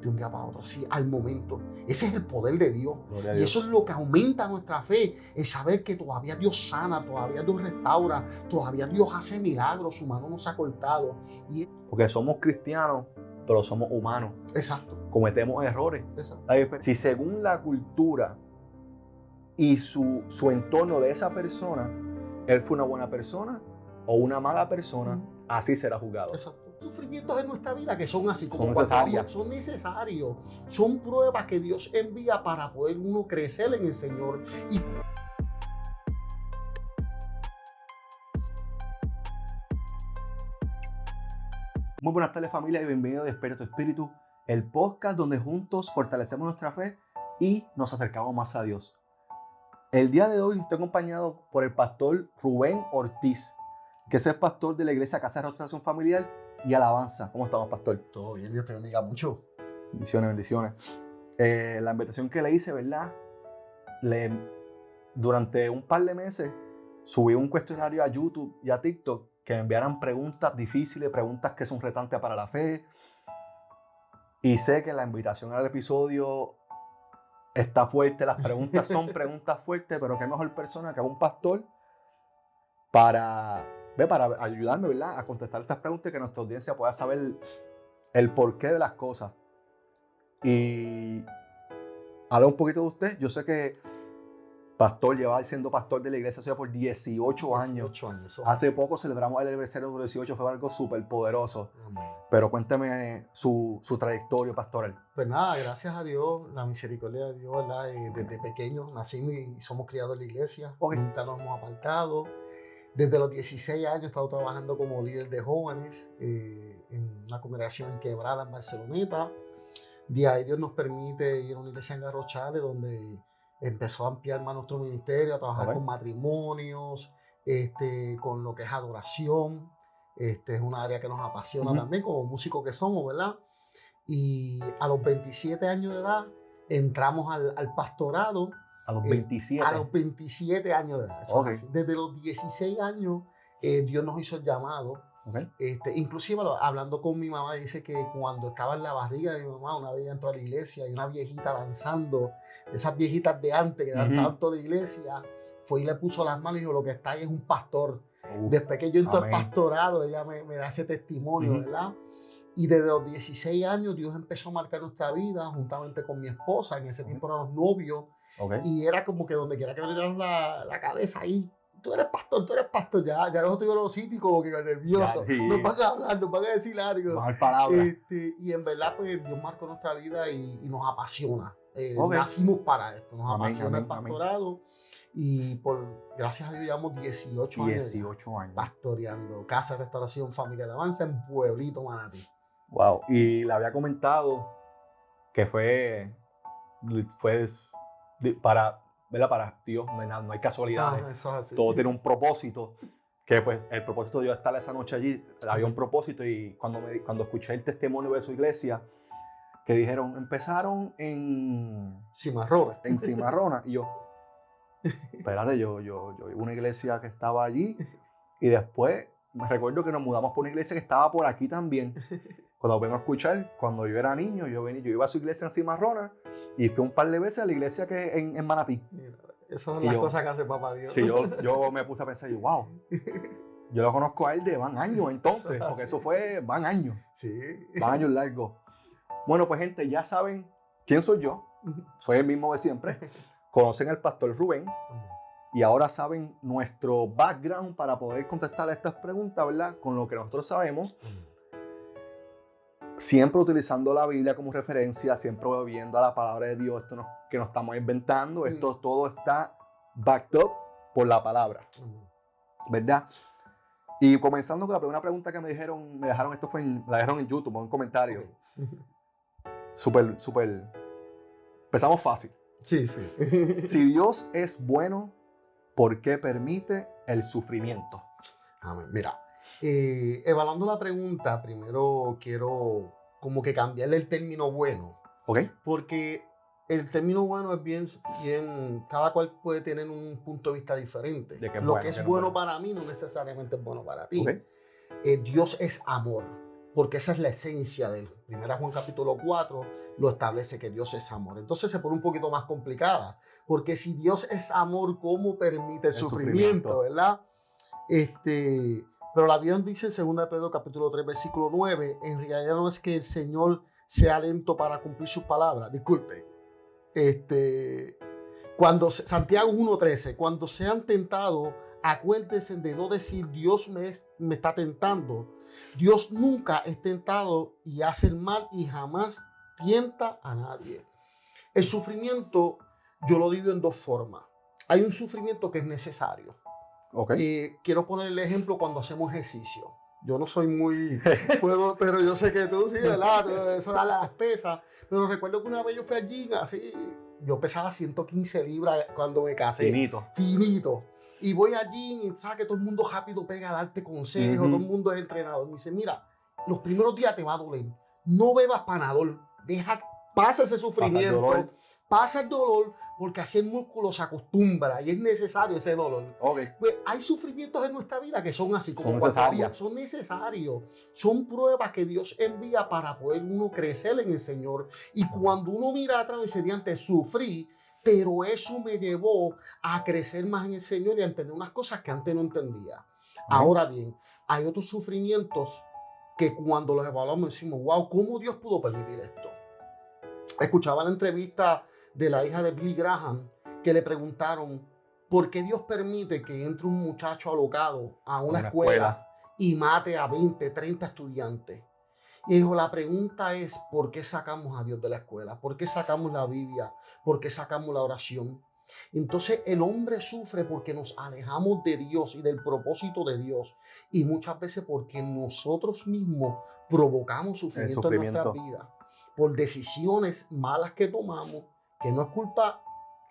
de un día para otro, así, al momento. Ese es el poder de Dios. Gloria a Y Dios. eso es lo que aumenta nuestra fe, es saber que todavía Dios sana, todavía Dios restaura, todavía Dios hace milagros, su mano no se ha cortado. Y Porque somos cristianos, pero somos humanos. exacto, Cometemos errores. exacto. Si según la cultura y su entorno de esa persona, él fue una buena persona o una mala persona, así será juzgado. Exacto. Sufrimientos en nuestra vida que son así, como Son cuando necesarias. son necesarios, son pruebas que Dios envía para poder uno crecer en el Señor. Y Muy buenas tardes, familia, y bienvenido a Despierta tu Espíritu, el podcast donde juntos fortalecemos nuestra fe y nos acercamos más a Dios. El día de hoy estoy acompañado por el pastor Rubén Ortiz, que es el pastor de la iglesia Casa de Restauración Familiar y Alabanza. ¿Cómo estamos, pastor? todo bien, Dios te bendiga mucho. Bendiciones, bendiciones. La invitación que le hice, ¿verdad? Durante un par de meses subí un cuestionario a YouTube y a TikTok que me enviaran preguntas difíciles, preguntas que son retantes para la fe. Y sé que la invitación al episodio está fuerte, las preguntas son preguntas fuertes, pero qué mejor persona que un pastor para ayudarme, ¿verdad?, a contestar estas preguntas y que nuestra audiencia pueda saber el porqué de las cosas. Y habla un poquito de usted. Yo sé que pastor, lleva siendo pastor de la iglesia Ciudad por 18 años. 18 años. Hace poco celebramos el aniversario número 18, fue algo súper poderoso. Amén. Pero cuéntame su trayectoria pastoral. Pues nada, gracias a Dios, la misericordia de Dios, ¿verdad? Desde pequeños nacimos y somos criados en la iglesia. Ok. Nunca nos hemos apartado. Desde los 16 años he estado trabajando como líder de jóvenes en una congregación en Quebrada, en Barceloneta. De ahí Dios nos permite ir a una iglesia en Garrochales, donde empezó a ampliar más nuestro ministerio, a trabajar con matrimonios, con lo que es adoración. Es una área que nos apasiona también, como músicos que somos, ¿verdad? Y a los 27 años de edad entramos al pastorado. A los 27. A los 27 años de edad. Okay. Desde los 16 años Dios nos hizo el llamado. Okay. Inclusive hablando con mi mamá, dice que cuando estaba en la barriga de mi mamá, una vez entró a la iglesia y una viejita danzando, esas viejitas de antes que danzaban toda la iglesia, fue y le puso las manos y dijo, lo que está ahí es un pastor. Después que yo entro al pastorado, ella me da ese testimonio, ¿verdad? Y desde los 16 años Dios empezó a marcar nuestra vida juntamente con mi esposa. En ese tiempo éramos novios. Y era como que donde quiera que me dieran la cabeza ahí, tú eres pastor, ya nosotros tuvimos los sitios como que nerviosos, nos van a hablar, nos van a decir algo. Más palabras. Y en verdad pues Dios marcó nuestra vida y nos apasiona. Nacimos para esto, nos apasiona el pastorado. Y gracias a Dios llevamos 18 años pastoreando Casa de Restauración Familia Alabanza en Pueblito, Manatí. Wow, y le había comentado que fue para Dios, no hay casualidades. Eso es así. Todo tiene un propósito, que pues el propósito de Dios estar esa noche allí, había un propósito. Y cuando escuché el testimonio de su iglesia, que dijeron, empezaron en Cimarrona, y yo, espérate, yo iba a una iglesia que estaba allí, y después me recuerdo que nos mudamos por una iglesia que estaba por aquí también. Cuando vengo a escuchar, cuando yo era niño, yo iba a su iglesia en Cimarrona y fui un par de veces a la iglesia que en Manatí. Mira, esas son las cosas que hace papá Dios. Sí, yo me puse a pensar, wow, yo lo conozco a él de van años entonces, porque eso van años. Sí. Van años largos. Bueno, pues gente, ya saben quién soy yo. Soy el mismo de siempre. Conocen al pastor Rubén. Y ahora saben nuestro background para poder contestar a estas preguntas, ¿verdad? Con lo que nosotros sabemos. Siempre utilizando la Biblia como referencia, siempre viendo a la palabra de Dios, esto que nos estamos inventando, esto todo está backed up por la palabra, ¿verdad? Y comenzando con la primera pregunta que me dejaron, la dejaron en YouTube, en un comentario. Súper. Empezamos fácil. Sí. Si Dios es bueno, ¿por qué permite el sufrimiento? Amén. Mira. Evaluando la pregunta, primero quiero como que cambiarle el término bueno. Porque el término bueno es bien, cada cual puede tener un punto de vista diferente. Lo que es bueno para mí no necesariamente es bueno para ti. Dios es amor. porque esa es la esencia del 1 Juan capítulo 4, lo establece que Dios es amor. Entonces se pone un poquito más complicada, porque si Dios es amor, ¿cómo permite el sufrimiento, verdad? Pero la Biblia dice en 2 Pedro capítulo 3, versículo 9, en realidad no es que el Señor sea lento para cumplir sus palabras, disculpe. Santiago 1:13, cuando sean tentados, acuérdense de no decir Dios me está tentando. Dios nunca es tentado y hace el mal y jamás tienta a nadie. El sufrimiento yo lo divido en dos formas. Hay un sufrimiento que es necesario. Okay. Quiero poner el ejemplo cuando hacemos ejercicio. Yo no soy muy... pero yo sé que tú sí, ¿verdad? Eso da las pesas. Pero recuerdo que una vez yo fui al gym así... Yo pesaba 115 libras cuando me casé. Finito. Y voy allí y sabes que todo el mundo rápido pega a darte consejos, todo el mundo es entrenador. Me dice, mira, los primeros días te va a doler. No bebas Panadol. Pasa ese sufrimiento. Pasa el dolor, porque así el músculo se acostumbra y es necesario ese dolor. Pues hay sufrimientos en nuestra vida que son así, como son necesarios. Son pruebas que Dios envía para poder uno crecer en el Señor. Y cuando uno mira atrás y dice, antes sufrí, pero eso me llevó a crecer más en el Señor y a entender unas cosas que antes no entendía. Ahora bien, hay otros sufrimientos que cuando los evaluamos decimos, wow, ¿cómo Dios pudo permitir esto? Escuchaba la entrevista de la hija de Billy Graham, que le preguntaron por qué Dios permite que entre un muchacho alocado a una escuela y mate a 20, 30 estudiantes. Y dijo, la pregunta es, ¿por qué sacamos a Dios de la escuela? ¿Por qué sacamos la Biblia? ¿Por qué sacamos la oración? Entonces el hombre sufre porque nos alejamos de Dios y del propósito de Dios. Y muchas veces porque nosotros mismos provocamos sufrimiento en nuestras vidas por decisiones malas que tomamos, que no es culpa,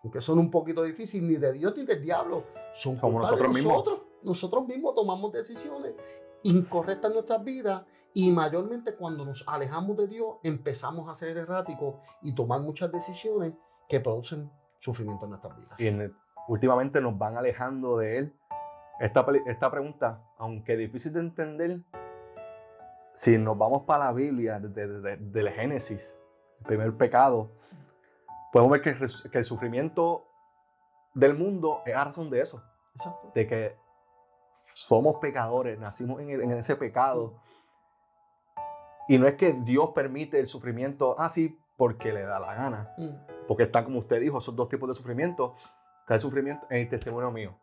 aunque son un poquito difíciles, ni de Dios ni del diablo, son culpa nosotros de nosotros. Nosotros mismos tomamos decisiones incorrectas en nuestras vidas y mayormente cuando nos alejamos de Dios empezamos a ser erráticos y tomar muchas decisiones que producen sufrimiento en nuestras vidas. Y últimamente nos van alejando de Él. Esta pregunta, aunque difícil de entender, si nos vamos para la Biblia, desde el Génesis, el primer pecado, podemos ver que el sufrimiento del mundo es a razón de eso. Exacto. De que somos pecadores, nacimos en ese pecado. Y no es que Dios permite el sufrimiento así porque le da la gana. Porque están, como usted dijo, esos dos tipos de sufrimiento. Está el sufrimiento en el testimonio mío.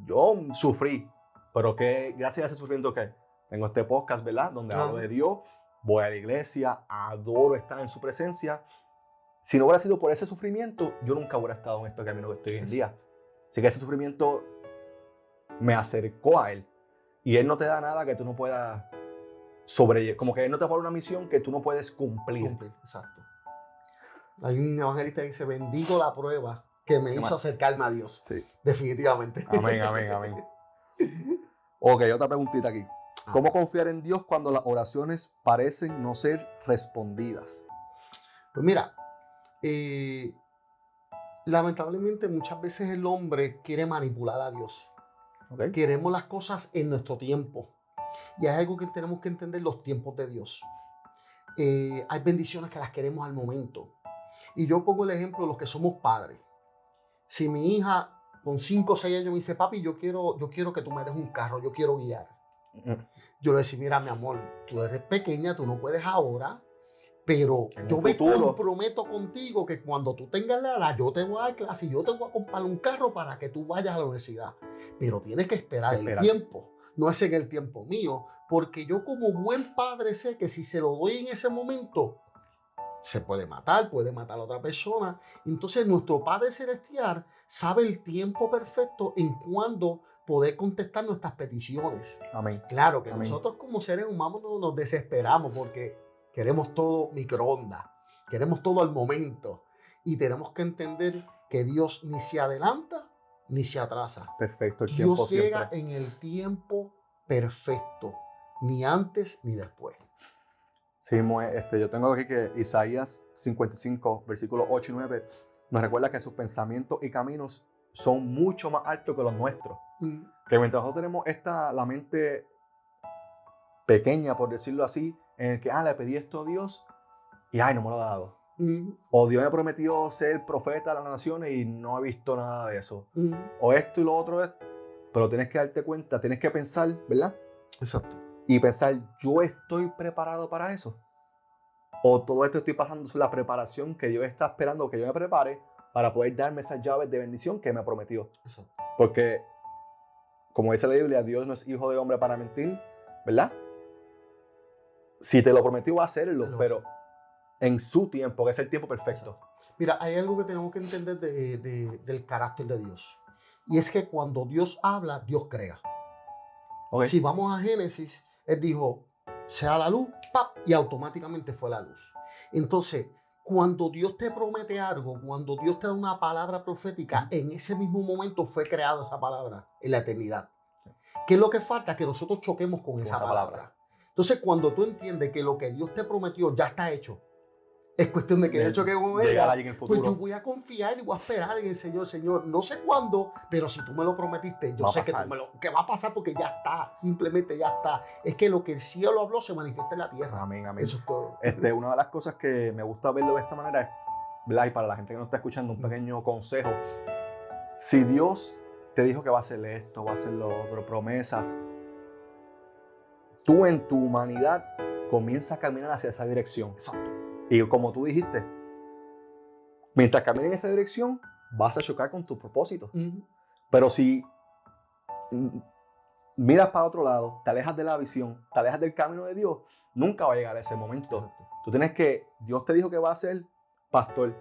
Yo sufrí, pero que gracias a ese sufrimiento que tengo este podcast, ¿verdad? Donde hablo de Dios, voy a la iglesia, adoro estar en su presencia. Si no hubiera sido por ese sufrimiento, yo nunca hubiera estado en este camino que estoy hoy en día. Así que ese sufrimiento me acercó a Él. Y Él no te da nada que tú no puedas sobrellevar. Como que Él no te pone una misión que tú no puedes cumplir. Exacto. Hay un evangelista que dice, bendigo la prueba que me hizo acercarme a Dios. Sí. Definitivamente. Amén, amén, amén. Ok, otra preguntita aquí. ¿Cómo confiar en Dios cuando las oraciones parecen no ser respondidas? Pues mira, lamentablemente muchas veces el hombre quiere manipular a Dios. Queremos las cosas en nuestro tiempo. Y es algo que tenemos que entender, los tiempos de Dios. Hay bendiciones que las queremos al momento. Y yo pongo el ejemplo de los que somos padres. Si mi hija con 5 o 6 años me dice, papi, yo quiero que tú me des un carro, yo quiero guiar. Yo le decía, mira, mi amor, tú eres pequeña, tú no puedes ahora, pero yo me comprometo contigo que cuando tú tengas la edad, yo te voy a dar clase y yo te voy a comprar un carro para que tú vayas a la universidad. Pero tienes que esperar el tiempo, no es en el tiempo mío, porque yo como buen padre sé que si se lo doy en ese momento, se puede matar a otra persona. Entonces nuestro Padre Celestial sabe el tiempo perfecto en cuando poder contestar nuestras peticiones. Amén. Claro que nosotros como seres humanos nos desesperamos porque queremos todo microondas, queremos todo al momento y tenemos que entender que Dios ni se adelanta ni se atrasa. Perfecto, el tiempo Dios llega siempre en el tiempo perfecto, ni antes ni después. Sí, yo tengo aquí que Isaías 55, versículos 8 y 9, nos recuerda que sus pensamientos y caminos son mucho más altos que los nuestros. Que mientras nosotros tenemos la mente pequeña, por decirlo así, en el que, le pedí esto a Dios y, no me lo ha dado. Mm. O Dios me prometió ser profeta de las naciones y no he visto nada de eso. Mm. O esto y lo otro es, pero tienes que darte cuenta, tienes que pensar, ¿verdad? Exacto. Y pensar, ¿yo estoy preparado para eso? O todo esto estoy pasando sobre la preparación que Dios está esperando que yo me prepare para poder darme esas llaves de bendición que me prometió. Exacto. Porque, como dice la Biblia, Dios no es hijo de hombre para mentir, ¿verdad? Si te lo prometió, va a hacerlo, pero en su tiempo, que es el tiempo perfecto. Mira, hay algo que tenemos que entender del carácter de Dios. Y es que cuando Dios habla, Dios crea. Okay. Si vamos a Génesis, Él dijo, sea la luz, ¡pap! Y automáticamente fue la luz. Entonces, cuando Dios te promete algo, cuando Dios te da una palabra profética, en ese mismo momento fue creada esa palabra en la eternidad. ¿Qué es lo que falta? Que nosotros choquemos con esa palabra. Entonces, cuando tú entiendes que lo que Dios te prometió ya está hecho, es cuestión de que yo choque con ella, pues yo voy a confiar y voy a esperar en el Señor. Señor, no sé cuándo, pero si tú me lo prometiste, yo sé que va a pasar porque ya está, simplemente ya está. Es que lo que el cielo habló se manifiesta en la tierra. Amén, amén. Eso es todo. Una de las cosas que me gusta verlo de esta manera es, ¿verdad? Y para la gente que nos está escuchando, un pequeño consejo. Si Dios te dijo que va a hacer esto, va a hacer lo otro, promesas, tú en tu humanidad comienzas a caminar hacia esa dirección. Exacto. Y como tú dijiste, mientras caminas en esa dirección, vas a chocar con tu propósito. Pero si miras para otro lado, te alejas de la visión, te alejas del camino de Dios, nunca va a llegar a ese momento. Exacto. Tú tienes que, Dios te dijo que va a ser pastor,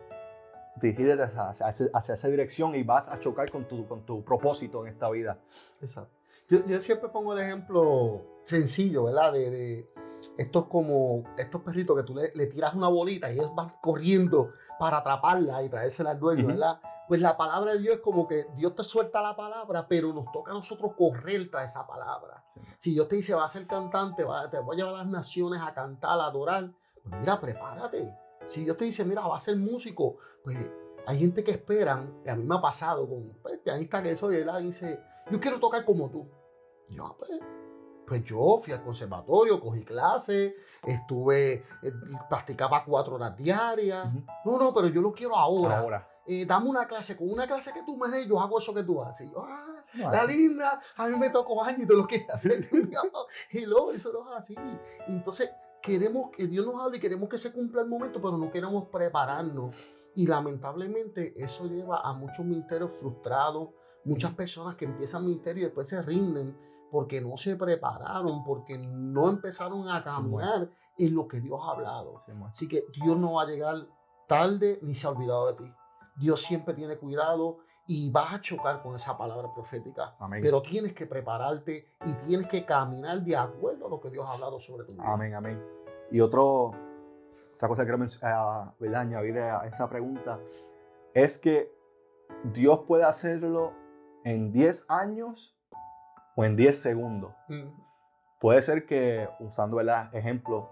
dirigirte hacia esa dirección y vas a chocar con tu propósito en esta vida. Exacto. Yo siempre pongo el ejemplo sencillo, ¿verdad? Estos perritos que tú le tiras una bolita y ellos van corriendo para atraparla y traérsela al dueño, ¿verdad? Pues la palabra de Dios es como que Dios te suelta la palabra, pero nos toca a nosotros correr tras esa palabra. Si Dios te dice, va a ser cantante, te voy a llevar a las naciones a cantar, a adorar, pues mira, prepárate. Si Dios te dice, mira, va a ser músico, pues hay gente que esperan, y a mí me ha pasado con pianista que soy, él dice, yo quiero tocar como tú. Yo, pues yo fui al conservatorio, cogí clases, practicaba 4 horas diarias. No, pero yo lo quiero ahora. Dame una clase, con una clase que tú me des, yo hago eso que tú haces. Y yo, la linda, a mí me tocó años y tú lo quieres hacer. Y luego eso no es así. Entonces, queremos que Dios nos hable y queremos que se cumpla el momento, pero no queremos prepararnos. Y lamentablemente eso lleva a muchos ministerios frustrados, muchas personas que empiezan ministerio y después se rinden porque no se prepararon, porque no empezaron a caminar en lo que Dios ha hablado. Así que Dios no va a llegar tarde ni se ha olvidado de ti. Dios siempre tiene cuidado y vas a chocar con esa palabra profética. Amén. Pero tienes que prepararte y tienes que caminar de acuerdo a lo que Dios ha hablado sobre tu vida. Amén, amén. Y otra cosa que quiero añadir a esa pregunta es que Dios puede hacerlo en 10 años o en 10 segundos. Puede ser que, usando el ejemplo,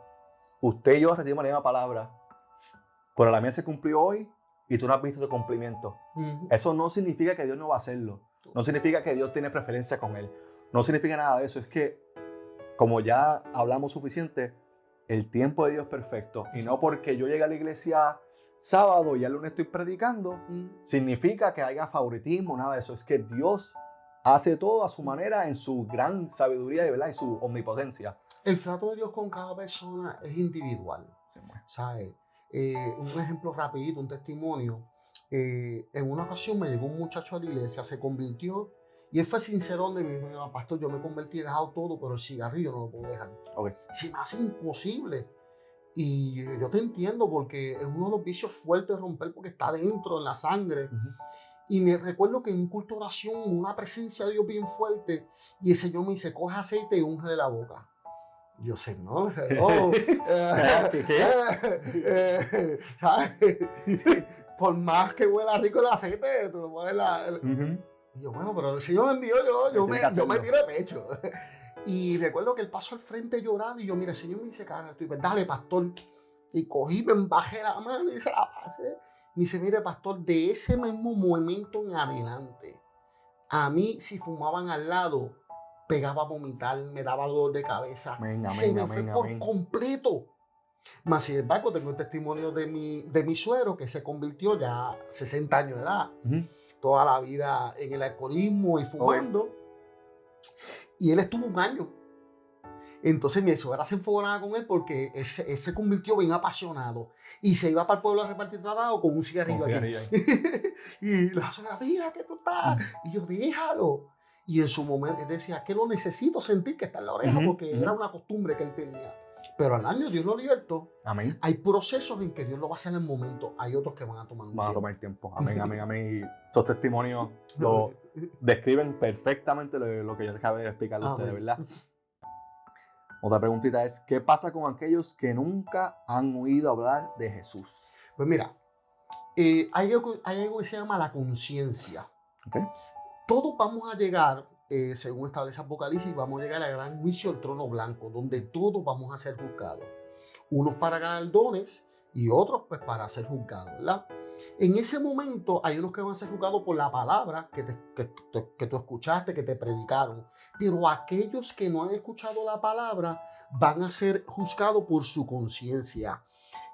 usted y yo recibimos la misma palabra, pero la mía se cumplió hoy y tú no has visto tu cumplimiento. Eso no significa que Dios no va a hacerlo. No significa que Dios tiene preferencia con él. No significa nada de eso. Es que, como ya hablamos suficiente, el tiempo de Dios es perfecto. Y no porque yo llegue a la iglesia sábado y el lunes estoy predicando, significa que haya favoritismo, nada de eso. Es que Dios hace todo a su manera, en su gran sabiduría y, ¿verdad?, y su omnipotencia. El trato de Dios con cada persona es individual. ¿Sabes? Un ejemplo rapidito, un testimonio. En una ocasión me llegó un muchacho a la iglesia, se convirtió y él fue sincero de mí. Me dijo, pastor, yo me convertí, he dejado todo, pero el cigarrillo no lo puedo dejar. Se me hace imposible. Y yo te entiendo porque es uno de los vicios fuertes de romper porque está dentro, en la sangre. Y me recuerdo que en un culto de oración, una presencia de Dios bien fuerte, y el Señor me dice, coge aceite y úngele la boca. Yo, Señor, ¿sabes? Por más que huela rico el aceite, tú lo pones Y yo, bueno, pero el Señor me envió, yo me tiré de pecho. Y recuerdo que él pasó al frente llorando y yo, mira, el Señor me dice, cágate, y pues, dale, pastor. Y cogí, me embajé la mano y se la pasé. Me dice, mire, pastor, de ese mismo momento en adelante, a mí, si fumaban al lado, pegaba a vomitar, me daba dolor de cabeza. Amén, Se amén, me amén, fue por amén. completo. Más sin embargo, tengo el testimonio de mi suegro que se convirtió ya a 60 años de edad, Ujú. toda la vida en el alcoholismo y fumando. Y él estuvo un año. Entonces mi suegra se enfogonaba con él porque él se convirtió bien apasionado y se iba para el pueblo a repartir tratado con un Con cigarrillo aquí. cigarrillo ahí. Y la suegra, mira que tú estás. Y yo, déjalo. Y en su momento él decía, que lo necesito sentir que está en la oreja Ujú, porque era ujú. una costumbre que él tenía. Pero al año Dios lo libertó. Amén. Hay procesos en que Dios lo va a hacer en el momento, hay otros que van a tomar un Van a tiempo. tomar tiempo. Amén, amén, amén. Y esos testimonios lo describen perfectamente lo que yo acabé de explicar a ustedes, Amén. ¿verdad? Otra preguntita es, ¿qué pasa con aquellos que nunca han oído hablar de Jesús? Pues mira, hay algo que se llama la conciencia. ¿Ok? Todos vamos a llegar, según establece Apocalipsis, vamos a llegar al gran juicio del trono blanco, donde todos vamos a ser juzgados. Unos para galardones y otros pues para ser juzgados, ¿verdad? En ese momento hay unos que van a ser juzgados por la palabra que tú escuchaste, que te predicaron. Pero aquellos que no han escuchado la palabra van a ser juzgados por su conciencia.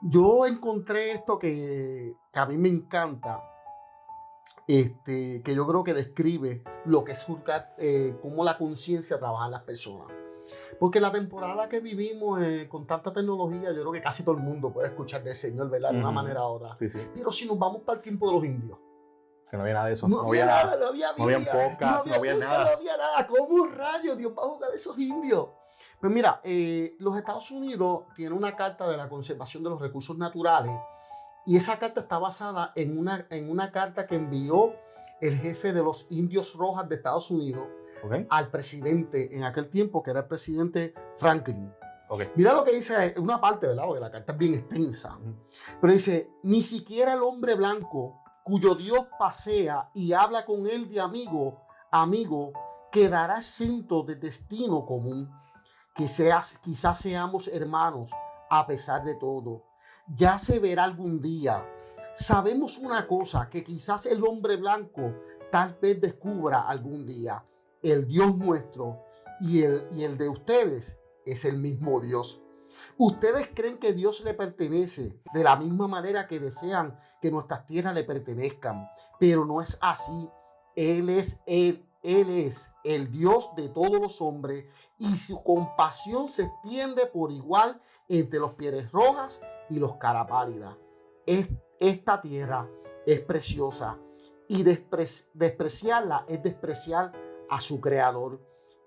Yo encontré esto que a mí me encanta, que yo creo que describe lo que es juzgar, cómo la conciencia trabaja en las personas. Porque la temporada que vivimos con tanta tecnología, yo creo que casi todo el mundo puede escuchar del Señor, ¿verdad? De una manera u otra. Sí, sí. Pero si nos vamos para el tiempo de los indios, Que no había nada de eso. no había nada, no había No había Biblia, podcast, no había música, no nada. había nada. ¿Cómo rayos Dios va a juzgar a esos indios? Pues mira, los Estados Unidos tienen una carta de la conservación de los recursos naturales y esa carta está basada en una carta que envió el jefe de los Indios Rojas de Estados Unidos ¿Ok? al presidente en aquel tiempo, que era el presidente Franklin. Ok. Mira lo que dice una parte, ¿verdad? Porque la carta es bien extensa. Ujú. Pero dice, ni siquiera el hombre blanco, cuyo Dios pasea y habla con él de amigo, quedará exento de destino común. Quizás seamos hermanos a pesar de todo. Ya se verá algún día. Sabemos una cosa, que quizás el hombre blanco tal vez descubra algún día. El Dios nuestro y el de ustedes es el mismo Dios. Ustedes creen que Dios le pertenece de la misma manera que desean que nuestras tierras le pertenezcan, pero no es así. Él es el Dios de todos los hombres y su compasión se extiende por igual entre los pieles rojas y los cara pálidas. Esta tierra es preciosa y despreciarla es despreciar a su creador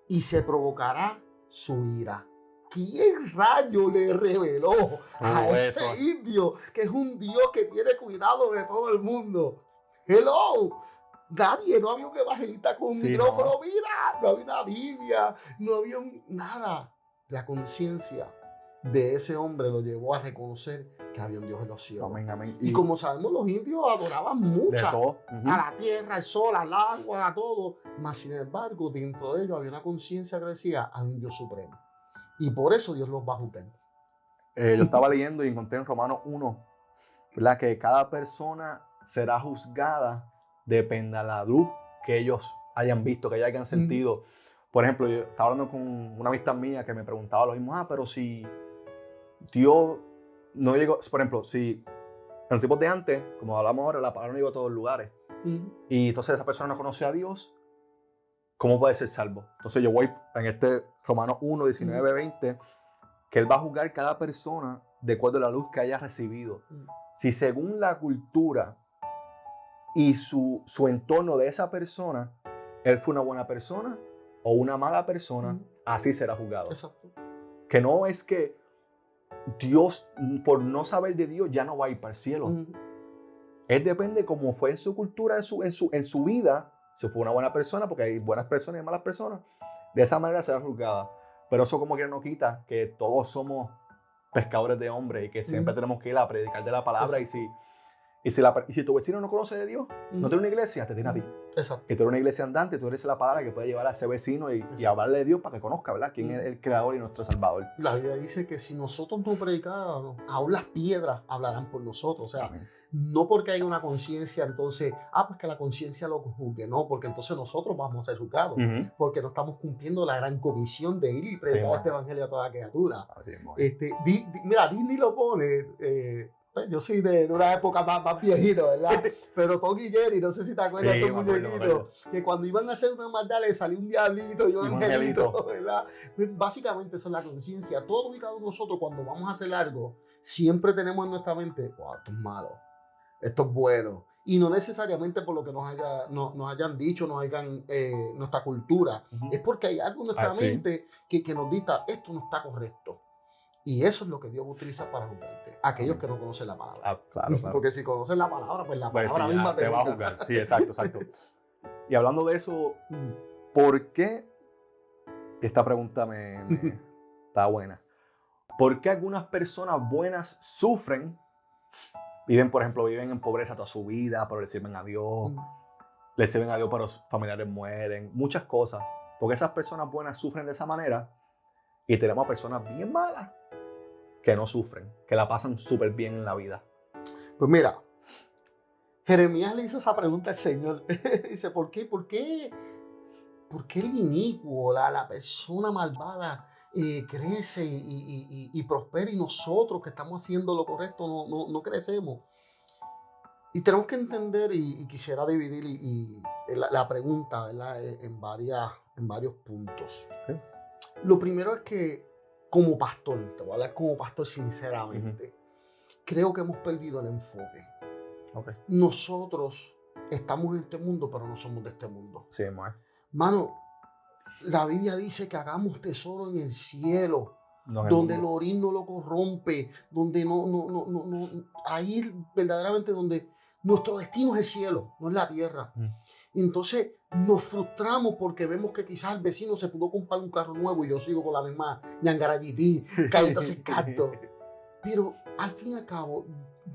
y se provocará su ira. ¿Quién rayo le reveló a ese Eso. indio que es un Dios que tiene cuidado de todo el mundo? Hello. Nadie, no había un evangelista con un Sí, micrófono, no. mira, no había una Biblia, no había nada. La conciencia de ese hombre lo llevó a reconocer que había un Dios en los cielos. Amén, amén. Y como sabemos, los indios adoraban de mucho todo. a la tierra, al sol, al agua, a todo. Mas, sin embargo, dentro de ellos había una conciencia que decía, hay un Dios supremo. Y por eso Dios los va a juzgar. Yo estaba leyendo y encontré en Romanos 1, ¿verdad? Que cada persona será juzgada depende de la luz que ellos hayan visto, que ellos hayan sentido. Por ejemplo, yo estaba hablando con una amistad mía que me preguntaba lo mismo, pero si Dios no llegó, por ejemplo, si en los tiempos de antes, como hablamos ahora, la palabra no llegó a todos los lugares, y entonces esa persona no conoce a Dios, ¿cómo puede ser salvo? Entonces yo voy en este Romanos 1, 19, 20, que Él va a juzgar cada persona de acuerdo a la luz que haya recibido. Si según la cultura y su entorno de esa persona, Él fue una buena persona o una mala persona, así será juzgado. Exacto. Que no es que Dios, por no saber de Dios, ya no va a ir para el cielo. Él depende cómo fue en su cultura, en su vida. Si fue una buena persona, porque hay buenas personas y malas personas, de esa manera será juzgada. Pero eso como que no quita que todos somos pescadores de hombres y que siempre tenemos que ir a predicar de la palabra. Y si Y si tu vecino no conoce de Dios, no tiene una iglesia, te tiene a ti. Exacto. Que tú eres una iglesia andante, tú eres la palabra que puede llevar a ese vecino y hablarle de Dios para que conozca, ¿verdad? Quién es el creador y nuestro salvador. La Biblia dice que si nosotros no predicáramos, aún las piedras hablarán por nosotros. O sea, Amén. no porque haya una conciencia, entonces, pues que la conciencia lo juzgue, no, porque entonces nosotros vamos a ser juzgados, porque no estamos cumpliendo la gran comisión de ir y predicar este evangelio a toda criatura. Mira, Disney lo pone. Yo soy de una época más viejito, ¿verdad? Pero Tom y Jerry, no sé si te acuerdas de esos muñequitos, que cuando iban a hacer una maldad le salió un diablito y un angelito, ¿verdad? Básicamente eso es la conciencia. Todos y cada uno de nosotros, cuando vamos a hacer algo, siempre tenemos en nuestra mente, wow, esto es malo, esto es bueno. Y no necesariamente por lo que nos hayan dicho, nuestra cultura. Es porque hay algo en nuestra mente que nos dicta, esto no está correcto. Y eso es lo que Dios utiliza para juzgarte. Aquellos que no conocen la palabra. Claro. Porque si conocen la palabra, pues la palabra misma te va a juzgar. Sí, exacto. Y hablando de eso, ¿por qué? Esta pregunta está buena. ¿Por qué algunas personas buenas sufren? Por ejemplo, viven en pobreza toda su vida, pero le sirven a Dios. Le sirven a Dios, pero sus familiares mueren. Muchas cosas. Porque esas personas buenas sufren de esa manera y tenemos a personas bien malas que no sufren, que la pasan súper bien en la vida. Pues mira, Jeremías le hizo esa pregunta al Señor. Dice, ¿por qué el inicuo, la persona malvada crece y prospera y nosotros que estamos haciendo lo correcto no crecemos? Y tenemos que entender, y quisiera dividir la pregunta, ¿verdad? en varios puntos. Okay. Lo primero es que como pastor, te voy a hablar como pastor sinceramente, creo que hemos perdido el enfoque. Okay. Nosotros estamos en este mundo, pero no somos de este mundo. Sí, amor. Mano, la Biblia dice que hagamos tesoro en el cielo, donde el orín no lo corrompe, donde ahí verdaderamente donde nuestro destino es el cielo, no es la tierra. Entonces nos frustramos porque vemos que quizás el vecino se pudo comprar un carro nuevo y yo sigo con la misma ñangarayití, cayéndose el canto. Pero al fin y al cabo,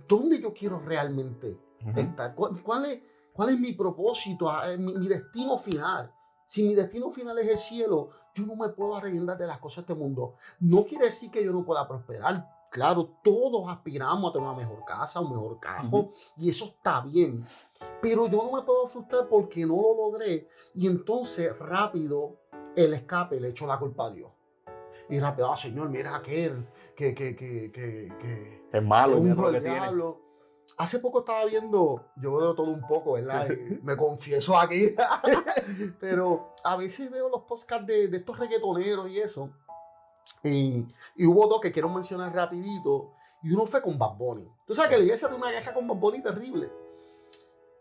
¿dónde yo quiero realmente estar? ¿Cuál es mi propósito, mi destino final? Si mi destino final es el cielo, yo no me puedo arreguindar de las cosas de este mundo. No quiere decir que yo no pueda prosperar. Claro, todos aspiramos a tener una mejor casa, un mejor carro, y eso está bien. Pero yo no me puedo frustrar porque no lo logré. Y entonces, rápido, el escape le echo la culpa a Dios. Y rápido, Señor, mira aquel que es malo, es un hijo del diablo. Hace poco estaba viendo, yo veo todo un poco, ¿verdad? Me confieso aquí. Pero a veces veo los podcasts de estos reggaetoneros y eso. Y hubo dos que quiero mencionar rapidito. Y uno fue con Bad Bunny. Tú sabes que la iglesia tiene una queja con Bad Bunny terrible.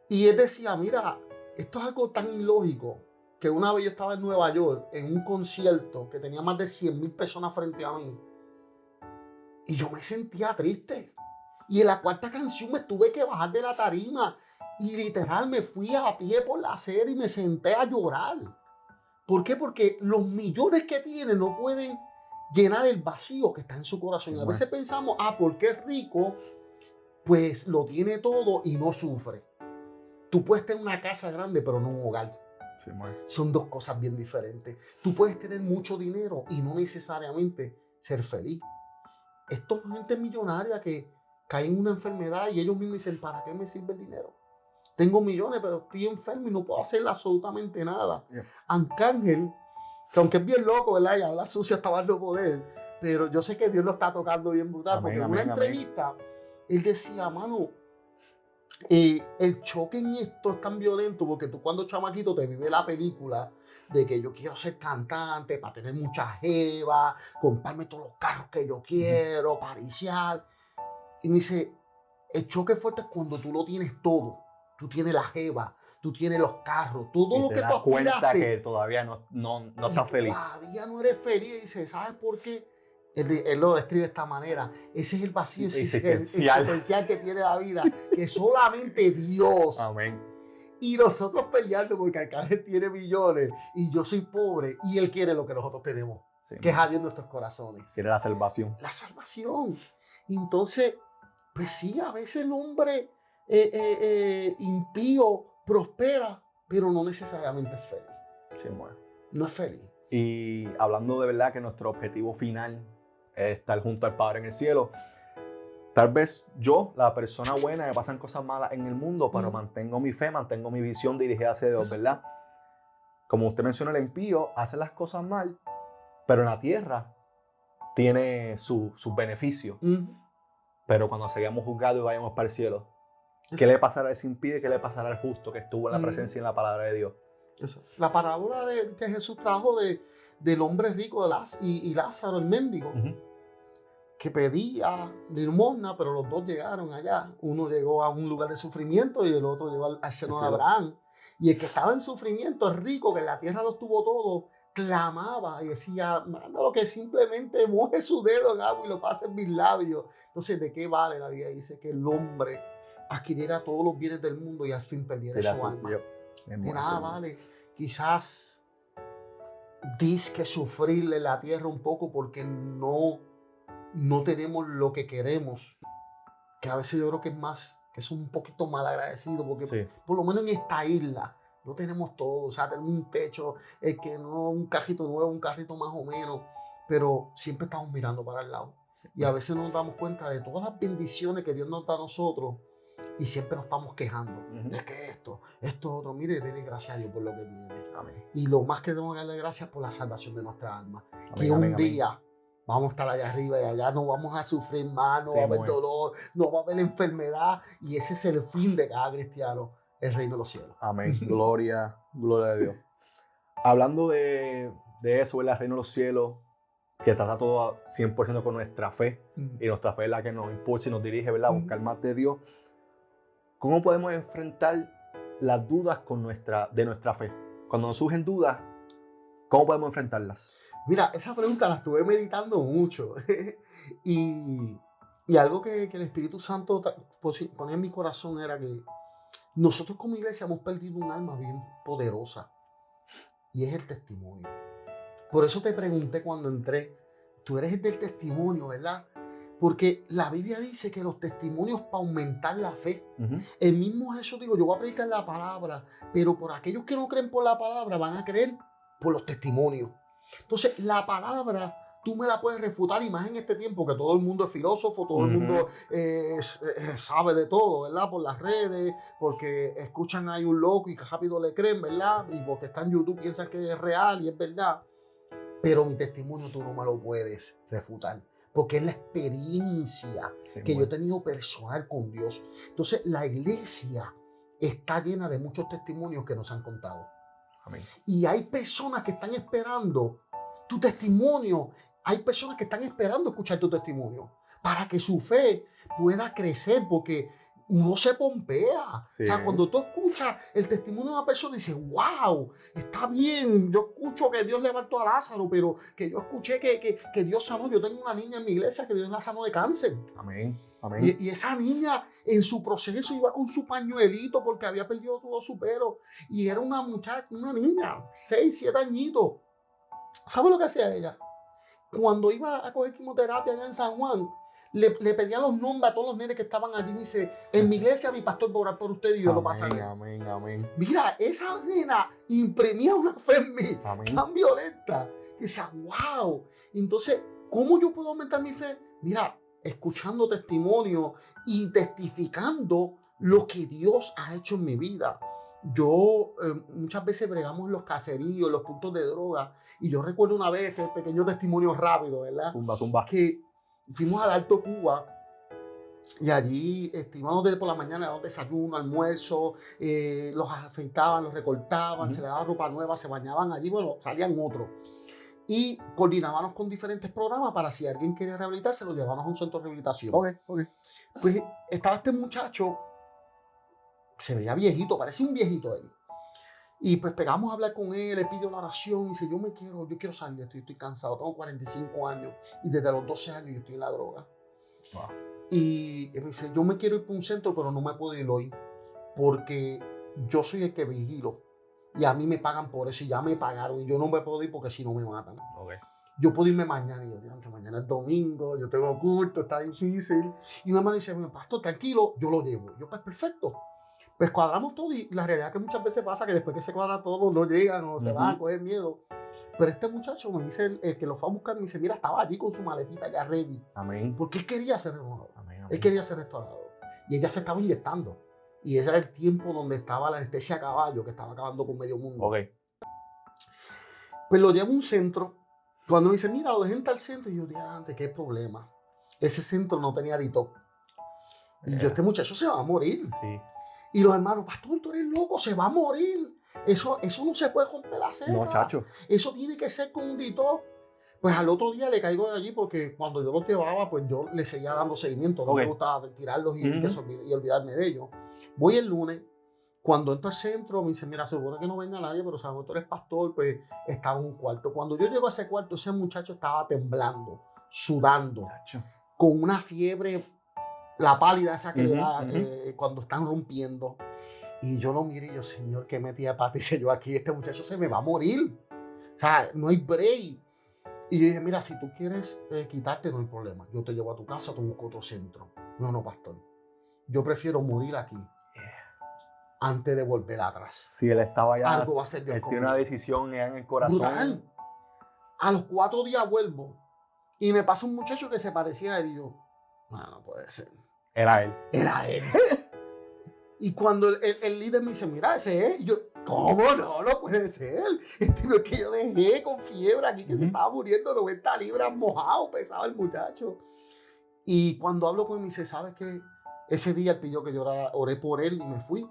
Y él decía, mira, esto es algo tan ilógico que una vez yo estaba en Nueva York en un concierto que tenía más de 100,000 personas frente a mí. Y yo me sentía triste. Y en la cuarta canción me tuve que bajar de la tarima. Y literal me fui a pie por la acera y me senté a llorar. ¿Por qué? Porque los millones que tiene no pueden llenar el vacío que está en su corazón. Y a veces pensamos, porque es rico, pues lo tiene todo y no sufre. Tú puedes tener una casa grande, pero no un hogar. Sí, son dos cosas bien diferentes. Tú puedes tener mucho dinero y no necesariamente ser feliz. Esto es gente millonaria que cae en una enfermedad y ellos mismos dicen, ¿para qué me sirve el dinero? Tengo millones, pero estoy enfermo y no puedo hacer absolutamente nada. Arcángel, que aunque es bien loco, ¿verdad? Y habla sucio hasta más no poder, pero yo sé que Dios lo está tocando bien brutal, porque en una entrevista, él decía, mano, el choque en esto es tan violento, porque tú cuando chamaquito te vive la película de que yo quiero ser cantante para tener mucha jeva, comprarme todos los carros que yo quiero, pariciar. Y me dice, el choque fuerte es cuando tú lo tienes todo. Tú tienes la jeva, tú tienes los carros, todo y lo te que das tú aspiraste. Cuenta que todavía no estás feliz. Todavía no eres feliz. Y dice, ¿sabes por qué? Él lo describe de esta manera. Ese es el vacío existencial que tiene la vida, que solamente Dios. Amén. Y nosotros peleando porque Arcángel tiene millones y yo soy pobre y él quiere lo que nosotros tenemos, que es a Dios en nuestros corazones. Quiere la salvación. La salvación. Entonces, pues sí, a veces el hombre impío prospera, pero no necesariamente es feliz. Sí, bueno. No es feliz. Y hablando de verdad que nuestro objetivo final es estar junto al Padre en el cielo, tal vez yo, la persona buena, me pasan cosas malas en el mundo, pero mantengo mi fe, mantengo mi visión dirigida hacia Dios, ¿verdad? Como usted mencionó, el impío hace las cosas mal, pero en la tierra tiene sus beneficios. Pero cuando seamos juzgados y vayamos para el cielo, ¿qué le pasará a ese impío y qué le pasará al justo que estuvo en la presencia y en la palabra de Dios? La parábola que Jesús trajo del hombre rico y Lázaro, el mendigo, que pedía limosna, pero los dos llegaron allá. Uno llegó a un lugar de sufrimiento y el otro llegó al seno de Abraham. Y el que estaba en sufrimiento, el rico, que en la tierra lo tuvo todo, clamaba y decía, mándalo que simplemente moje su dedo en agua y lo pase en mis labios. Entonces, ¿de qué vale la vida? Dice que el hombre adquiriera todos los bienes del mundo y al fin perdiera su alma. De nada vale. Quizás que sufrirle en la tierra un poco porque no tenemos lo que queremos, que a veces yo creo que es más, que es un poquito mal agradecido, porque por lo menos en esta isla no tenemos todo, o sea, tenemos un techo, que no un carrito nuevo, un carrito más o menos, pero siempre estamos mirando para el lado. Y a veces no nos damos cuenta de todas las bendiciones que Dios nos da a nosotros y siempre nos estamos quejando de que esto, otro. Mire, denle gracias a Dios por lo que tiene. Amén. Y lo más que tenemos que darle gracias por la salvación de nuestra alma. Amén, que un día vamos a estar allá arriba y allá no vamos a sufrir más, no va a haber dolor, no va a haber enfermedad. Y ese es el fin de cada cristiano, el reino de los cielos. Amén. Gloria a Dios. Hablando de eso, el reino de los cielos, que trata todo 100% con nuestra fe, y nuestra fe es la que nos impulsa y nos dirige, ¿verdad? A buscar más de Dios. ¿Cómo podemos enfrentar las dudas de nuestra fe? Cuando nos surgen dudas, ¿cómo podemos enfrentarlas? Mira, esa pregunta la estuve meditando mucho. y algo que el Espíritu Santo ponía en mi corazón era que nosotros como iglesia hemos perdido un alma bien poderosa. Y es el testimonio. Por eso te pregunté cuando entré, tú eres el del testimonio, ¿verdad? Porque la Biblia dice que los testimonios para aumentar la fe. El mismo Jesús dijo, yo voy a predicar la palabra, pero por aquellos que no creen por la palabra van a creer por los testimonios. Entonces, la palabra tú me la puedes refutar, y más en este tiempo que todo el mundo es filósofo, todo el mundo sabe de todo, ¿verdad? Por las redes, porque escuchan ahí un loco y que rápido le creen, ¿verdad? Y porque está en YouTube piensan que es real y es verdad. Pero mi testimonio tú no me lo puedes refutar, porque es la experiencia que yo he tenido personal con Dios. Entonces, la iglesia está llena de muchos testimonios que nos han contado. Amén. Y hay personas que están esperando tu testimonio. Hay personas que están esperando escuchar tu testimonio para que su fe pueda crecer, porque uno se pompea. Sí. O sea, cuando tú escuchas el testimonio de una persona, dices, wow, está bien. Yo escucho que Dios levantó a Lázaro, pero que yo escuché que Dios sanó. Yo tengo una niña en mi iglesia que Dios la sanó de cáncer. Amén. Amén. Y esa niña en su proceso iba con su pañuelito porque había perdido todo su pelo. Y era una muchacha, una niña, 6, 7 añitos. ¿Sabe lo que hacía ella? Cuando iba a coger quimioterapia allá en San Juan, le pedía los nombres a todos los nenes que estaban allí. Me dice, en mi iglesia mi pastor va a orar por usted y yo lo paso. Amén, amén. Mira, esa nena imprimía una fe en mí, amén, tan violenta. Que decía, wow. Entonces, ¿cómo yo puedo aumentar mi fe? Mira, escuchando testimonios y testificando lo que Dios ha hecho en mi vida. Yo muchas veces bregamos en los caseríos, los puntos de droga, y yo recuerdo una vez, este pequeño testimonio rápido, ¿verdad? Zumba. Que fuimos al Alto Cuba y allí íbamos desde por la mañana, daban desayuno, almuerzo, los afeitaban, los recortaban, se les daba ropa nueva, se bañaban allí, bueno, salían otros. Y coordinábamos con diferentes programas para si alguien quería rehabilitarse, lo llevábamos a un centro de rehabilitación. Okay. Pues estaba este muchacho, se veía viejito, parecía un viejito él. Y pues pegamos a hablar con él, le pidió una oración y dice, yo quiero salir de esto, yo estoy cansado, tengo 45 años y desde los 12 años yo estoy en la droga. Wow. Y me dice, yo me quiero ir para un centro, pero no me puedo ir hoy porque yo soy el que vigilo y a mí me pagan por eso y ya me pagaron y yo no me puedo ir porque si no me matan. Okay. yo puedo irme mañana. Y yo, "Diantre, mañana es domingo, yo tengo culto, está difícil". Y un hermano dice, pastor, tranquilo, yo lo llevo. Yo, pues perfecto. Pues cuadramos todo y la realidad es que muchas veces pasa que después que se cuadra todo, no llegan o se van, cogen miedo. Pero este muchacho me dice, el que lo fue a buscar, me dice, mira, estaba allí con su maletita ya ready. Amén. Porque él quería ser renovado. Amén, amén. Él quería ser restaurado. Y ella se estaba inyectando. Y ese era el tiempo donde estaba la anestesia a caballo, que estaba acabando con medio mundo. Ok. Pues lo llevo a un centro. Cuando me dice, mira, lo dejé en tal centro. Y yo, diante, qué problema. Ese centro no tenía detox. Y yo, este muchacho se va a morir. Sí. Y los hermanos, pastor, tú eres loco, se va a morir. Eso no se puede romper la ceja. No, chacho. Eso tiene que ser con un detox. Pues al otro día le caigo de allí porque cuando yo los llevaba, pues yo le seguía dando seguimiento. No me gustaba tirarlos y olvidarme de ellos. Voy el lunes. Cuando entro al centro, me dice, mira, seguro que no venga nadie, pero sabemos que tú eres pastor, pues estaba en un cuarto. Cuando yo llego a ese cuarto, ese muchacho estaba temblando, sudando, con una fiebre, la pálida esa que le da cuando están rompiendo. Y yo lo miré y yo, Señor, ¿qué metía pata? Dice yo aquí, este muchacho se me va a morir. O sea, no hay break. Y yo dije, mira, si tú quieres quitarte, no hay problema. Yo te llevo a tu casa, tú busco otro centro. No, pastor. Yo prefiero morir aquí antes de volver atrás. Si él estaba ya, algo va a ser Dios él conmigo. tiene una decisión en el corazón. Brutal. A los 4 días vuelvo y me pasa un muchacho que se parecía a él y yo, no puede ser. Era él. Era él. Y cuando el líder me dice, mira, ese es, yo, ¿cómo no? No puede ser. Este no es que yo dejé con fiebre aquí que se estaba muriendo 90 libras mojado, pesado el muchacho. Y cuando hablo con él me dice, ¿sabes qué? Ese día él pidió que yo oré por él y me fui.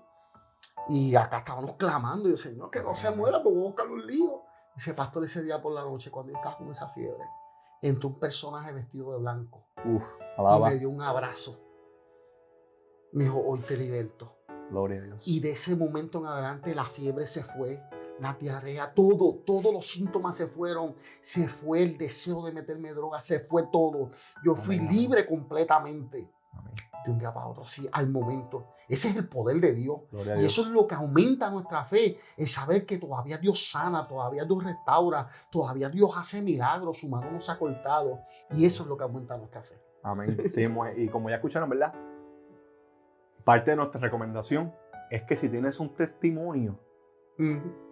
Y acá estábamos clamando. Y yo, Señor, que no se muera, porque voy a buscar un lío. Dice, pastor, ese día por la noche, cuando yo estaba con esa fiebre, entró un personaje vestido de blanco. Y me dio un abrazo. Me dijo, hoy te liberto. Gloria a Dios. Y de ese momento en adelante la fiebre se fue, la diarrea, todos los síntomas se fueron. Se fue el deseo de meterme droga, se fue todo. Yo fui libre completamente. Amén. De un día para otro, así, al momento. Ese es el poder de Dios. Y eso es lo que aumenta nuestra fe, es saber que todavía Dios sana, todavía Dios restaura, todavía Dios hace milagros, su mano no se ha cortado. Y eso es lo que aumenta nuestra fe. Amén. Sí, y como ya escucharon, ¿verdad? Parte de nuestra recomendación es que si tienes un testimonio,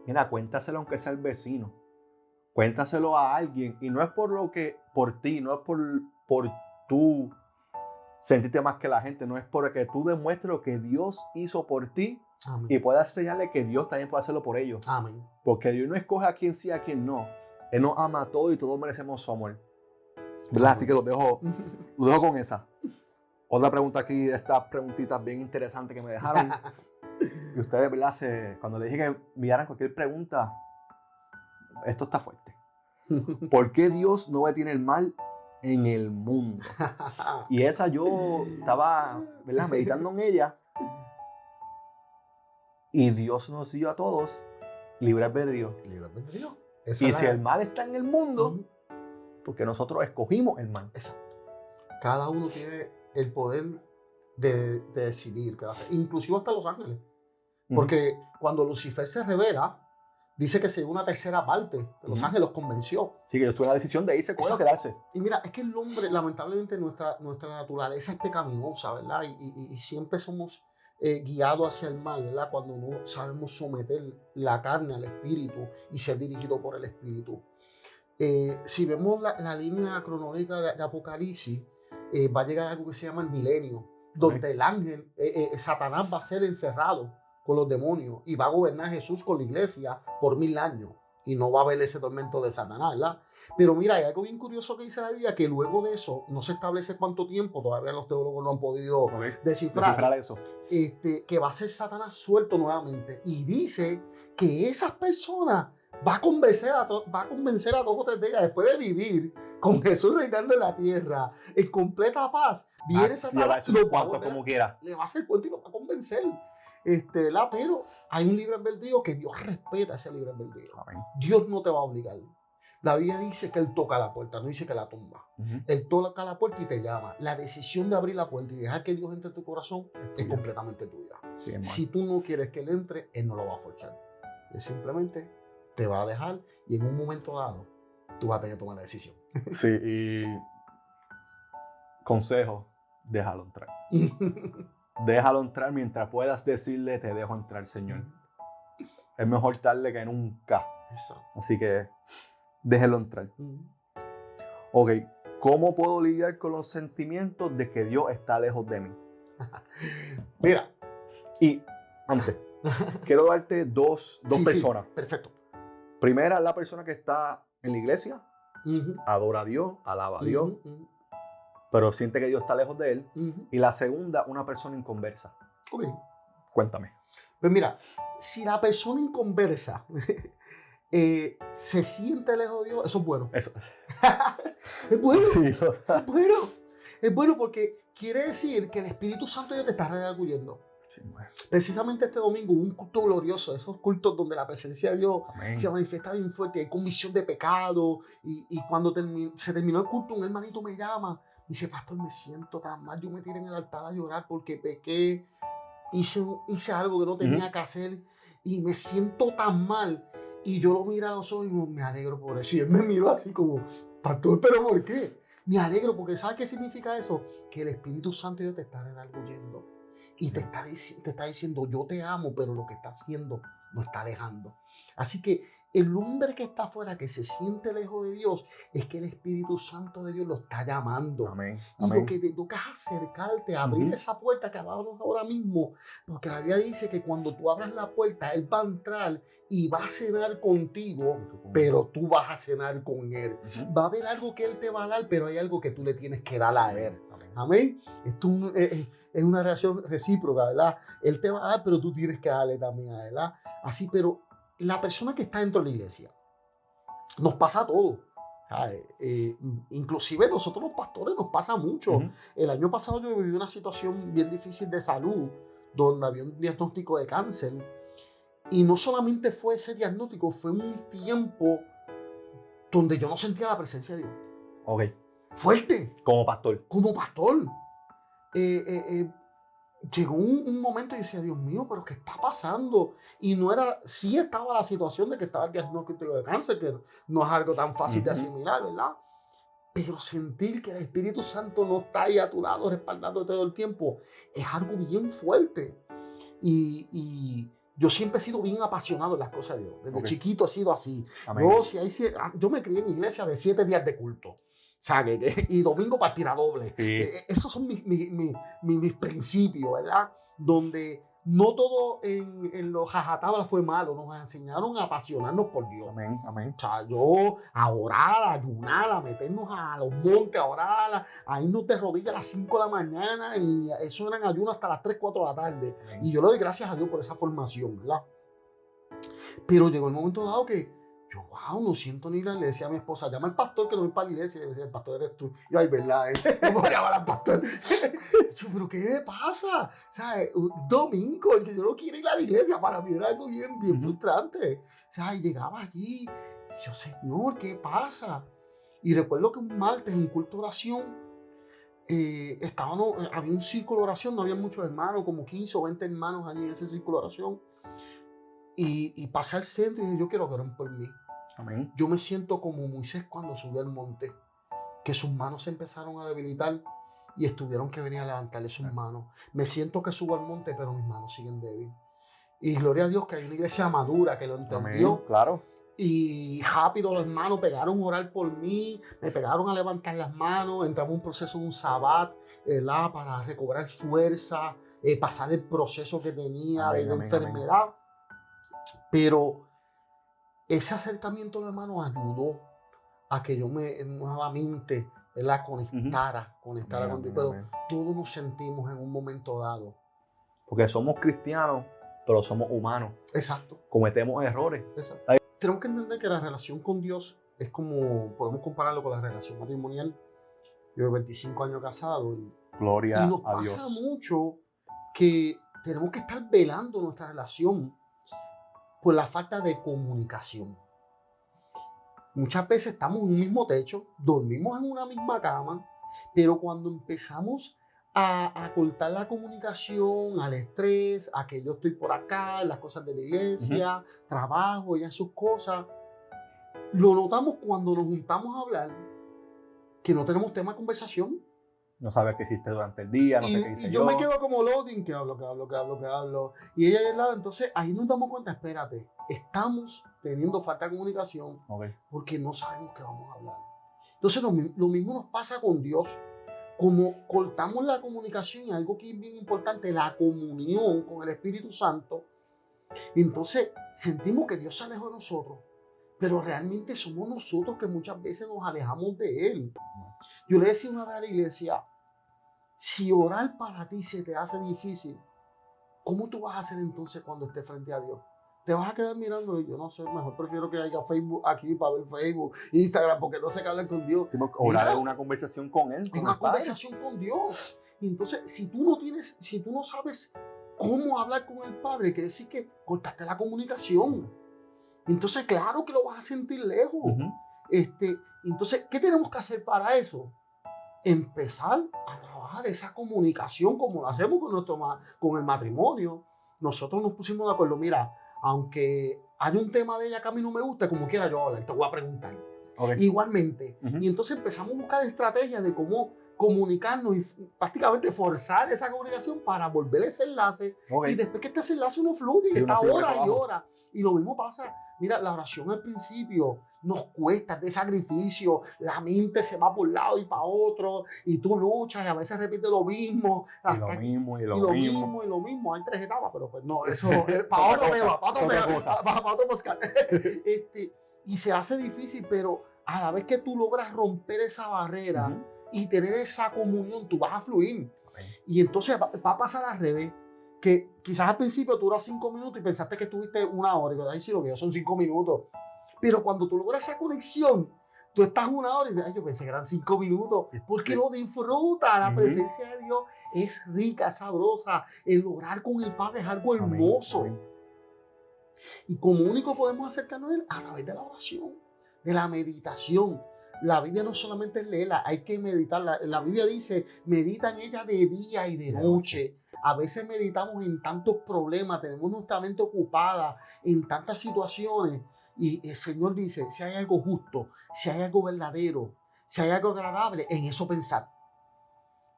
mira, cuéntaselo aunque sea el vecino. Cuéntaselo a alguien. Y no es por ti, no es por tú sentirte más que la gente, no es porque tú demuestres lo que Dios hizo por ti. Amén. Y puedas enseñarle que Dios también puede hacerlo por ellos. Amén. Porque Dios no escoge a quien sí, a quien no. Él nos ama a todos y todos merecemos su amor. ¿Verdad? Así que los dejo con esa. Otra pregunta aquí, de estas preguntitas bien interesantes que me dejaron. Y ustedes, ¿verdad? Cuando les dije que enviaran cualquier pregunta, esto está fuerte. ¿Por qué Dios no detiene el mal en el mundo? Y esa yo estaba, ¿verdad?, meditando en ella. Y Dios nos dio a todos libre albedrío. Libre albedrío. Y si el mal está en el mundo, porque nosotros escogimos el mal. Exacto. Cada uno tiene el poder de decidir qué va a hacer, inclusive hasta los ángeles. Porque cuando Lucifer se revela, dice que se dio una tercera parte de los ángeles, los convenció. Sí, que ellos tuvieron la decisión de irse con él o quedarse. Y mira, es que el hombre, lamentablemente, nuestra naturaleza es pecaminosa, ¿verdad? Y siempre somos guiados hacia el mal, ¿verdad? Cuando no sabemos someter la carne al espíritu y ser dirigido por el espíritu. Si vemos la línea cronológica de Apocalipsis, va a llegar algo que se llama el milenio, donde el ángel, Satanás va a ser encerrado con los demonios y va a gobernar Jesús con la iglesia por 1000 años y no va a haber ese tormento de Satanás, ¿verdad? Pero mira, hay algo bien curioso que dice la Biblia, que luego de eso no se establece cuánto tiempo, todavía los teólogos no han podido descifrar eso. Que va a ser Satanás suelto nuevamente, y dice que esas personas va a convencer a 2 o 3 de ellas, después de vivir con Jesús reinando en la tierra en completa paz. Viene Satanás, le va a hacer cuento y lo va a convencer. Pero hay un libre albedrío que Dios respeta, ese libre albedrío. Dios no te va a obligar. La Biblia dice que Él toca la puerta, no dice que la tumba. Él toca la puerta y te llama. La decisión de abrir la puerta y dejar que Dios entre en tu corazón es completamente tuya. Sí, si tú no quieres que Él entre, Él no lo va a forzar. Él simplemente te va a dejar y en un momento dado tú vas a tener que tomar la decisión. Sí, y consejo, déjalo entrar. Déjalo entrar mientras puedas decirle, te dejo entrar, Señor. Es mejor tarde que nunca. Exacto. Así que déjelo entrar. Ok, ¿cómo puedo lidiar con los sentimientos de que Dios está lejos de mí? Mira. Y antes, quiero darte dos personas. Sí, perfecto. Primera, la persona que está en la iglesia, adora a Dios, alaba a Dios, pero siente que Dios está lejos de él. Y la segunda, una persona inconversa. Ok. Cuéntame. Pues mira, si la persona inconversa se siente lejos de Dios, eso es bueno. Eso. Es bueno. Sí, es bueno. Es bueno porque quiere decir que el Espíritu Santo ya te está redarguyendo. Sí, bueno. Precisamente este domingo hubo un culto glorioso, esos cultos donde la presencia de Dios Amén. se manifiesta bien fuerte, hay convicción de pecado. Y cuando se terminó el culto, un hermanito me llama y dice, pastor, me siento tan mal, yo me tiré en el altar a llorar porque pequé, hice algo que no tenía que hacer y me siento tan mal. Y yo lo miro a los ojos y me alegro por eso. Y él me miró así como, pastor, ¿pero por qué? Me alegro porque ¿sabes qué significa eso? Que el Espíritu Santo Dios te está redarguyendo. Y te está diciendo, yo te amo, pero lo que está haciendo no está alejando. Así que el hombre que está afuera, que se siente lejos de Dios, es que el Espíritu Santo de Dios lo está llamando. Amén. Y lo que te toca es acercarte, abrir esa puerta que hablábamos ahora mismo. Porque la Biblia dice que cuando tú abras la puerta, Él va a entrar y va a cenar contigo, pero tú vas a cenar con Él. Va a haber algo que Él te va a dar, pero hay algo que tú le tienes que dar a Él. Amén. Esto es una relación recíproca, ¿verdad? Él te va a dar, pero tú tienes que darle también a él, ¿verdad? Así, pero la persona que está dentro de la iglesia, nos pasa todo. Inclusive nosotros los pastores nos pasa mucho. El año pasado yo viví una situación bien difícil de salud, donde había un diagnóstico de cáncer. Y no solamente fue ese diagnóstico, fue un tiempo donde yo no sentía la presencia de Dios. Ok. Fuerte. Como pastor. Como pastor. Llegó un momento y decía, Dios mío, pero ¿qué está pasando? Y no era, sí estaba la situación de que estaba el diagnóstico de cáncer, que no es algo tan fácil de asimilar, ¿verdad? Pero sentir que el Espíritu Santo no está ahí a tu lado, respaldándote todo el tiempo, es algo bien fuerte. Y yo siempre he sido bien apasionado en las cosas de Dios. Desde chiquito he sido así. Yo me crié en iglesia de 7 días de culto. Y domingo partida doble. Sí. Esos son mis principios, ¿verdad? Donde no todo en los jajatablas fue malo. Nos enseñaron a apasionarnos por Dios. Amén, amén. O sea, yo a orar, a ayunar, a meternos a los montes, a orar, a irnos de rodillas a las 5 de la mañana. Y eso eran ayunos hasta las 3, 4 de la tarde. Amén. Y yo le doy gracias a Dios por esa formación, ¿verdad? Pero llegó el momento dado que yo, wow, no siento ni la iglesia. A mi esposa, llama al pastor que no voy para la iglesia. Y yo decía, el pastor eres tú. Y yo, ay, ¿verdad? No voy a llamar al pastor. Yo, pero ¿qué me pasa? ¿Sabes? Un domingo, el que yo no quiero ir a la iglesia, para mí era algo bien frustrante. ¿Sabes? Llegaba allí. Y yo, Señor, ¿qué pasa? Y recuerdo que un martes en un culto de oración, había un círculo de oración, no había muchos hermanos, como 15 o 20 hermanos allí en ese círculo de oración. Y pasé al centro y dije, yo quiero que oren por mí. Amén. Yo me siento como Moisés cuando subió al monte, que sus manos se empezaron a debilitar y estuvieron que venir a levantarle sus manos. Me siento que subo al monte, pero mis manos siguen débiles. Y gloria a Dios que hay una iglesia madura que lo entendió. Amén, claro. Y rápido los hermanos pegaron a orar por mí, me pegaron a levantar las manos, entramos en un proceso de un sabbat, para recobrar fuerza, pasar el proceso que tenía de enfermedad. Amén. Pero ese acercamiento de los hermanos ayudó a que yo nuevamente, ¿verdad? conectara con Dios. Pero todos nos sentimos en un momento dado. Porque somos cristianos, pero somos humanos. Exacto. Cometemos errores. Exacto. Tenemos que entender que la relación con Dios es como, podemos compararlo con la relación matrimonial. Yo llevo 25 años casado y nos pasa mucho que tenemos que estar velando nuestra relación por la falta de comunicación. Muchas veces estamos en un mismo techo, dormimos en una misma cama, pero cuando empezamos a cortar la comunicación, al estrés, a que yo estoy por acá, las cosas de la iglesia, trabajo, ella en sus cosas, Lo notamos cuando nos juntamos a hablar, que no tenemos tema de conversación. No sabes qué hiciste durante el día, no sé qué hice y yo me quedo como loading, que hablo. Y ella del lado, entonces ahí nos damos cuenta, espérate, estamos teniendo falta de comunicación porque no sabemos qué vamos a hablar. Entonces lo mismo nos pasa con Dios. Como cortamos la comunicación y algo que es bien importante, la comunión con el Espíritu Santo, entonces sentimos que Dios se alejó de nosotros, pero realmente somos nosotros que muchas veces nos alejamos de Él. Yo le decía una vez a la iglesia, si orar para ti se te hace difícil, ¿cómo tú vas a hacer entonces cuando estés frente a Dios? ¿Te vas a quedar mirándolo? Yo no sé, mejor prefiero que haya Facebook aquí para ver Facebook, Instagram, porque no sé qué hablar con Dios. Sí, orar es una conversación con Él. Es una conversación con Dios. Y entonces, si tú no sabes cómo hablar con el Padre, quiere decir que cortaste la comunicación. Entonces, claro que lo vas a sentir lejos. Entonces, ¿qué tenemos que hacer para eso? Empezar a trabajar esa comunicación como lo hacemos con el matrimonio. Nosotros nos pusimos de acuerdo, mira, aunque hay un tema de ella que a mí no me gusta, como quiera yo hablar, te voy a preguntar. Igualmente. Y entonces empezamos a buscar estrategias de cómo comunicarnos y prácticamente forzar esa comunicación para volver ese enlace. Y después que este enlace uno fluye, sí, está hora y hora. Y lo mismo pasa, mira, la oración al principio nos cuesta, de sacrificio, la mente se va por un lado y para otro, y tú luchas y a veces repites lo mismo. Y lo mismo. Hay 3 etapas, pero pues no, eso es para otro tema, para otro podcast. Y se hace difícil, pero a la vez que tú logras romper esa barrera y tener esa comunión, tú vas a fluir. Y entonces va a pasar al revés, que quizás al principio tú duras 5 minutos y pensaste que estuviste 1 hora, y ay, sí, lo que yo son 5 minutos. Pero cuando tú logras esa conexión, tú estás 1 hora y dices, yo pensé que eran 5 minutos, porque lo disfruta. La presencia de Dios es rica, sabrosa. El lograr con el Padre es algo hermoso. Y como único podemos acercarnos a Él a través de la oración, de la meditación. La Biblia no solamente es leerla, hay que meditarla. La Biblia dice, medita en ella de día y de noche. A veces meditamos en tantos problemas, tenemos nuestra mente ocupada en tantas situaciones. Y el Señor dice, si hay algo justo, si hay algo verdadero, si hay algo agradable, en eso pensar.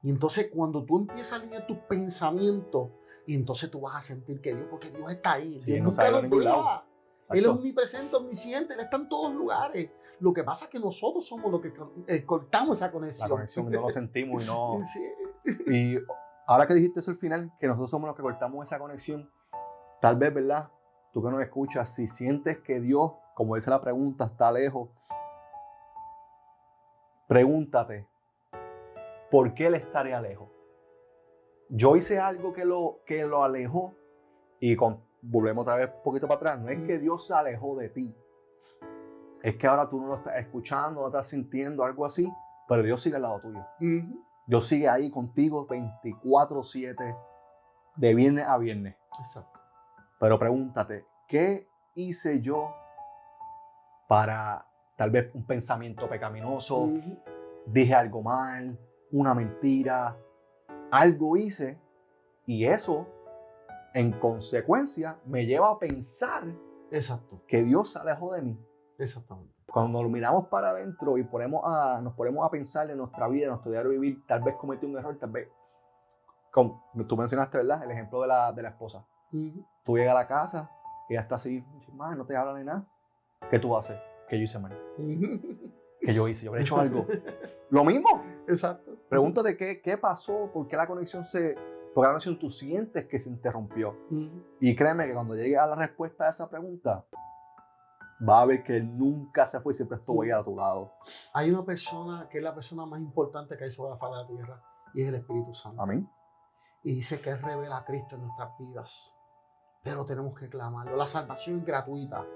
Y entonces cuando tú empiezas a alinear tus pensamientos, y entonces tú vas a sentir que Dios, porque Dios está ahí. Sí, Dios no nunca nos deja. Él es omnipresente, omnisciente, Él está en todos lugares. Lo que pasa es que nosotros somos los que cortamos esa conexión. La conexión, no lo sentimos y no... Sí. Y ahora que dijiste eso al final, que nosotros somos los que cortamos esa conexión, tal vez, ¿verdad? Tú que nos escuchas, si sientes que Dios, como dice la pregunta, está lejos, pregúntate, ¿por qué Él estaría lejos? Yo hice algo que lo alejó y volvemos otra vez un poquito para atrás. No es que Dios se alejó de ti. Es que ahora tú no lo estás escuchando, no estás sintiendo algo así, pero Dios sigue al lado tuyo. Dios sigue ahí contigo 24/7, de viernes a viernes. Exacto. Pero pregúntate, ¿qué hice yo para tal vez un pensamiento pecaminoso? Dije algo mal, una mentira, algo hice, y eso en consecuencia me lleva a pensar que Dios se alejó de mí. Exactamente. Cuando lo miramos para adentro y nos ponemos a pensar en nuestra vida, en nuestro diario vivir, tal vez cometí un error, tal vez, como tú mencionaste, ¿verdad? El ejemplo de la esposa. Tú llegas a la casa, ella está así, no te habla ni nada. ¿Qué tú haces? ¿Qué yo hice mal? ¿Qué yo hice? ¿Yo habré hecho algo? Lo mismo. Exacto. Pregúntate qué pasó, por qué la conexión tú sientes que se interrumpió. Y créeme que cuando llegues a la respuesta a esa pregunta, va a ver que Él nunca se fue y siempre estuvo ahí a tu lado. Hay una persona que es la persona más importante que hay sobre la faz de la tierra, y es el Espíritu Santo. Amén. Y dice que Él revela a Cristo en nuestras vidas, pero tenemos que clamarlo. La salvación es gratuita,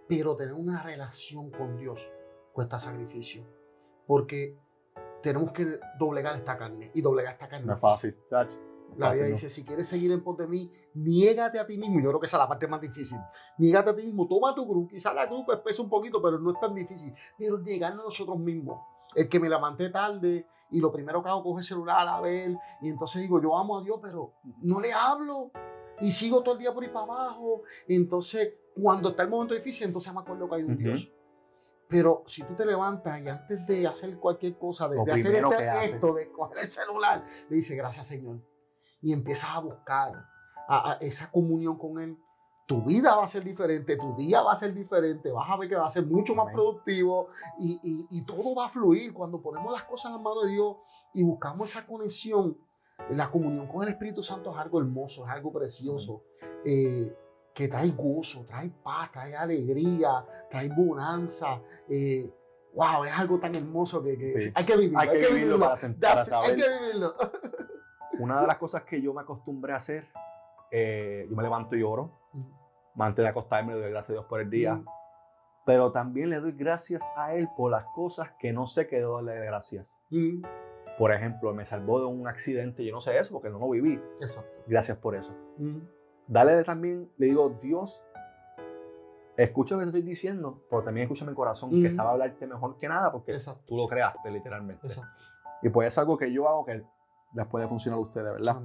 pero tener una relación con Dios cuesta sacrificio, porque tenemos que doblegar esta carne, y doblegar esta carne no es fácil. La Biblia dice, si quieres seguir en pos de mí, niégate a ti mismo. Yo creo que esa es la parte más difícil. Niégate a ti mismo, toma tu cruz. Quizás la cruz pesa un poquito, pero no es tan difícil. Pero negarnos a nosotros mismos. El que me levanté tarde y lo primero que hago es coger el celular a ver, y entonces digo, yo amo a Dios, pero no le hablo. Y sigo todo el día por ahí para abajo. Entonces, cuando está el momento difícil, entonces me acuerdo que hay un Dios. Pero si tú te levantas y antes de hacer cualquier cosa, de hacer esto, de coger el celular, le dices gracias Señor. Y empiezas a buscar a esa comunión con Él, tu vida va a ser diferente, tu día va a ser diferente, vas a ver que va a ser mucho más productivo y todo va a fluir cuando ponemos las cosas en las manos de Dios y buscamos esa conexión. La comunión con el Espíritu Santo es algo hermoso, es algo precioso, que trae gozo, trae paz, trae alegría, trae bonanza. Wow, es algo tan hermoso que sí, hay que vivirlo. Hay que vivirlo para saber. Hay que vivirlo. Una de las cosas que yo me acostumbré a hacer, yo me levanto y oro. Antes de acostarme le doy gracias a Dios por el día. Pero también le doy gracias a Él por las cosas que no sé que debo darle gracias. Por ejemplo, me salvó de un accidente, yo no sé eso porque no lo viví. Exacto. Gracias por eso. Dale también, le digo, Dios, escucha lo que te estoy diciendo, pero también escucha mi corazón, que sabe hablarte mejor que nada porque tú lo creaste literalmente. Y pues es algo que yo hago que les puede funcionar a ustedes, ¿verdad?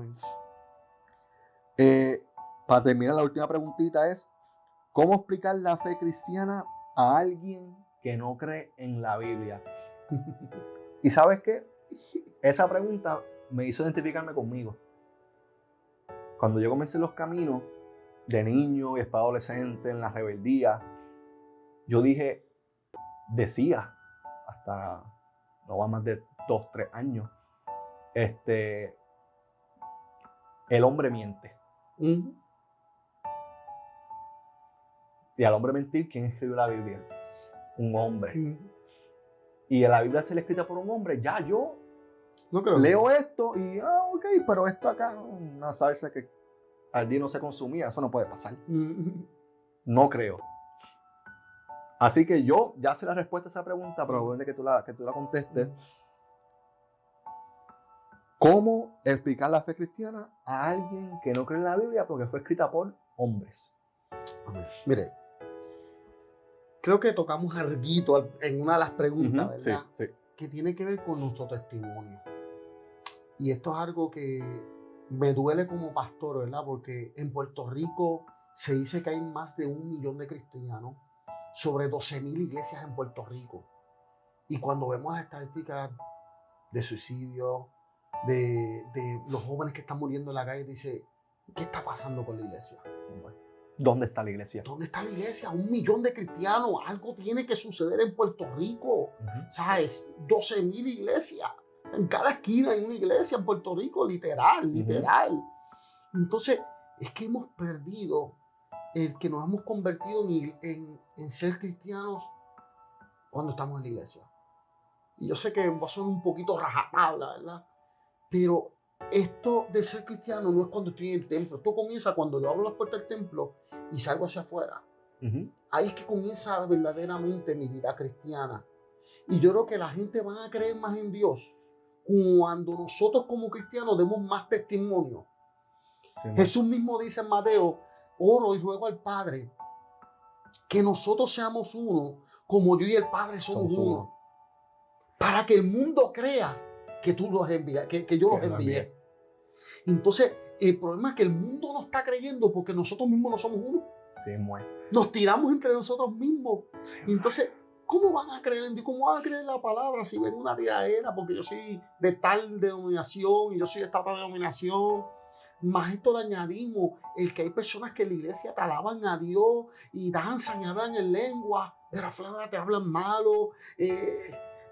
Para terminar, la última preguntita es, ¿cómo explicar la fe cristiana a alguien que no cree en la Biblia? ¿Y sabes qué? Esa pregunta me hizo identificarme conmigo. Cuando yo comencé los caminos de niño y después adolescente, en la rebeldía, yo decía, hasta no va más de 2, 3 años, el hombre miente. Y al hombre mentir, ¿quién escribió la Biblia? Un hombre. Y en la Biblia se le escrita por un hombre, ya yo no creo leo esto y, ok, pero esto acá, una salsa que al día no se consumía, eso no puede pasar. No creo. Así que yo ya sé la respuesta a esa pregunta, pero bueno que tú la contestes. ¿Cómo explicar la fe cristiana a alguien que no cree en la Biblia porque fue escrita por hombres? Mire, creo que tocamos alguito en una de las preguntas, ¿verdad? Sí. Que tiene que ver con nuestro testimonio. Y esto es algo que me duele como pastor, ¿verdad? Porque en Puerto Rico se dice que hay más de 1 millón de cristianos, sobre 12,000 iglesias en Puerto Rico. Y cuando vemos las estadísticas de suicidio, de los jóvenes que están muriendo en la calle, dice, ¿qué está pasando con la iglesia? ¿Dónde está la iglesia? ¿Dónde está la iglesia? 1 millón de cristianos. Algo tiene que suceder en Puerto Rico. ¿Sabes? 12,000 iglesias. En cada esquina hay una iglesia en Puerto Rico, literal. Entonces, es que hemos perdido el que nos hemos convertido en ser cristianos cuando estamos en la iglesia. Y yo sé que va a sonar un poquito rajatabla, ¿verdad? Pero esto de ser cristiano no es cuando estoy en el templo. Esto comienza cuando yo abro las puertas del templo y salgo hacia afuera. Ahí es que comienza verdaderamente mi vida cristiana. Y yo creo que la gente va a creer más en Dios cuando nosotros como cristianos demos más testimonio. Jesús mismo dice en Mateo, oro y ruego al Padre que nosotros seamos uno, como yo y el Padre somos uno. Para que el mundo crea que tú los envías, que yo los envié. Entonces, el problema es que el mundo no está creyendo porque nosotros mismos no somos uno. Nos tiramos entre nosotros mismos. Entonces, ¿cómo van a creer en Dios? ¿Cómo van a creer en la palabra si ven una tiradera? Porque yo soy de tal denominación y yo soy de esta otra denominación. Más esto le añadimos el que hay personas que en la iglesia te alaban a Dios y danzan y hablan en lengua, pero afuera te hablan malo.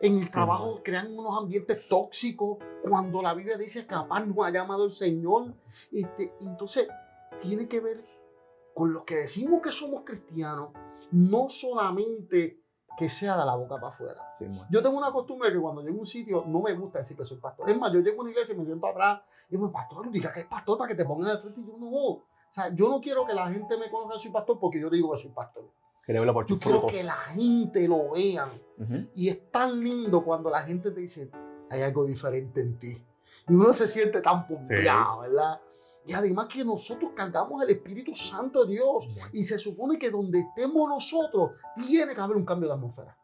En el trabajo crean unos ambientes tóxicos cuando la Biblia dice que capaz nos ha llamado el Señor. Entonces, tiene que ver con lo que decimos que somos cristianos, no solamente que sea de la boca para afuera. Yo tengo una costumbre que cuando llego a un sitio no me gusta decir que soy pastor. Es más, yo llego a una iglesia y me siento atrás y digo, pastor, diga que es pastor para que te pongan al frente. Y yo no. O sea, yo no quiero que la gente me conozca que soy pastor porque yo digo que soy pastor. Yo quiero que la gente lo vean. Y es tan lindo cuando la gente te dice, hay algo diferente en ti. Y uno se siente tan pompeado, ¿verdad? Y además que nosotros cargamos el Espíritu Santo de Dios. Y se supone que donde estemos nosotros, tiene que haber un cambio de atmósfera.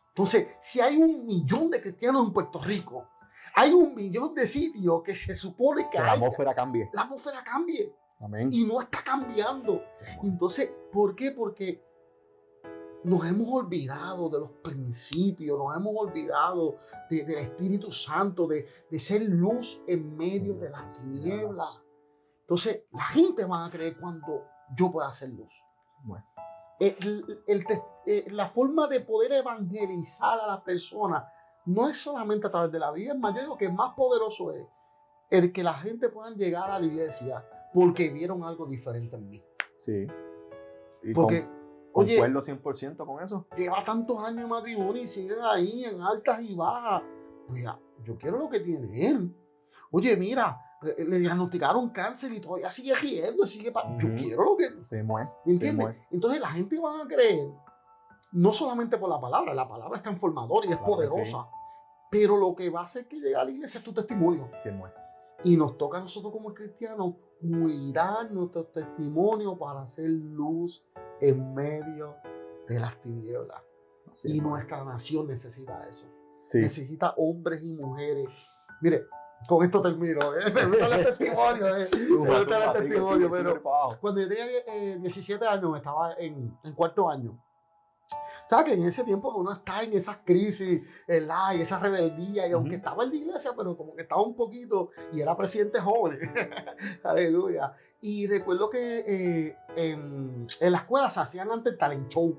Entonces, si hay 1 millón de cristianos en Puerto Rico, hay 1 millón de sitios que se supone que la atmósfera cambie. La atmósfera cambie. Amén. Y no está cambiando. Entonces, ¿por qué? Porque nos hemos olvidado de los principios, nos hemos olvidado del Espíritu Santo, de ser luz en medio de las tinieblas. Entonces, la gente va a creer cuando yo pueda hacer luz. Bueno. La forma de poder evangelizar a las personas no es solamente a través de la Biblia, es más, yo digo que más poderoso es el que la gente pueda llegar a la iglesia porque vieron algo diferente en mí. Sí. Y porque, concuerdo 100% con eso. Lleva tantos años de matrimonio y siguen ahí en altas y bajas. Pues yo quiero lo que tiene él. Oye, mira, le diagnosticaron cáncer y todavía sigue riendo, yo quiero lo que... Se mueve. ¿Entiendes? Entonces la gente va a creer, no solamente por la palabra es transformadora y es poderosa, sí. Pero lo que va a hacer que llegue a la iglesia es tu testimonio. Se mueve. Y nos toca a nosotros como cristianos cuidar nuestro testimonio para hacer luz en medio de las tinieblas. Así y nuestra nación necesita eso. Sí. Necesita hombres y mujeres. Mire, con esto termino. Me gusta el testimonio. Me gusta el testimonio. Pero cuando yo tenía 17 años, estaba en cuarto año. ¿Sabes que en ese tiempo uno está en esas crisis, y esa rebeldía? Y aunque estaba en la iglesia, pero como que estaba un poquito, y era presidente joven. Aleluya. Y recuerdo que en la escuela se hacían antes el talent show.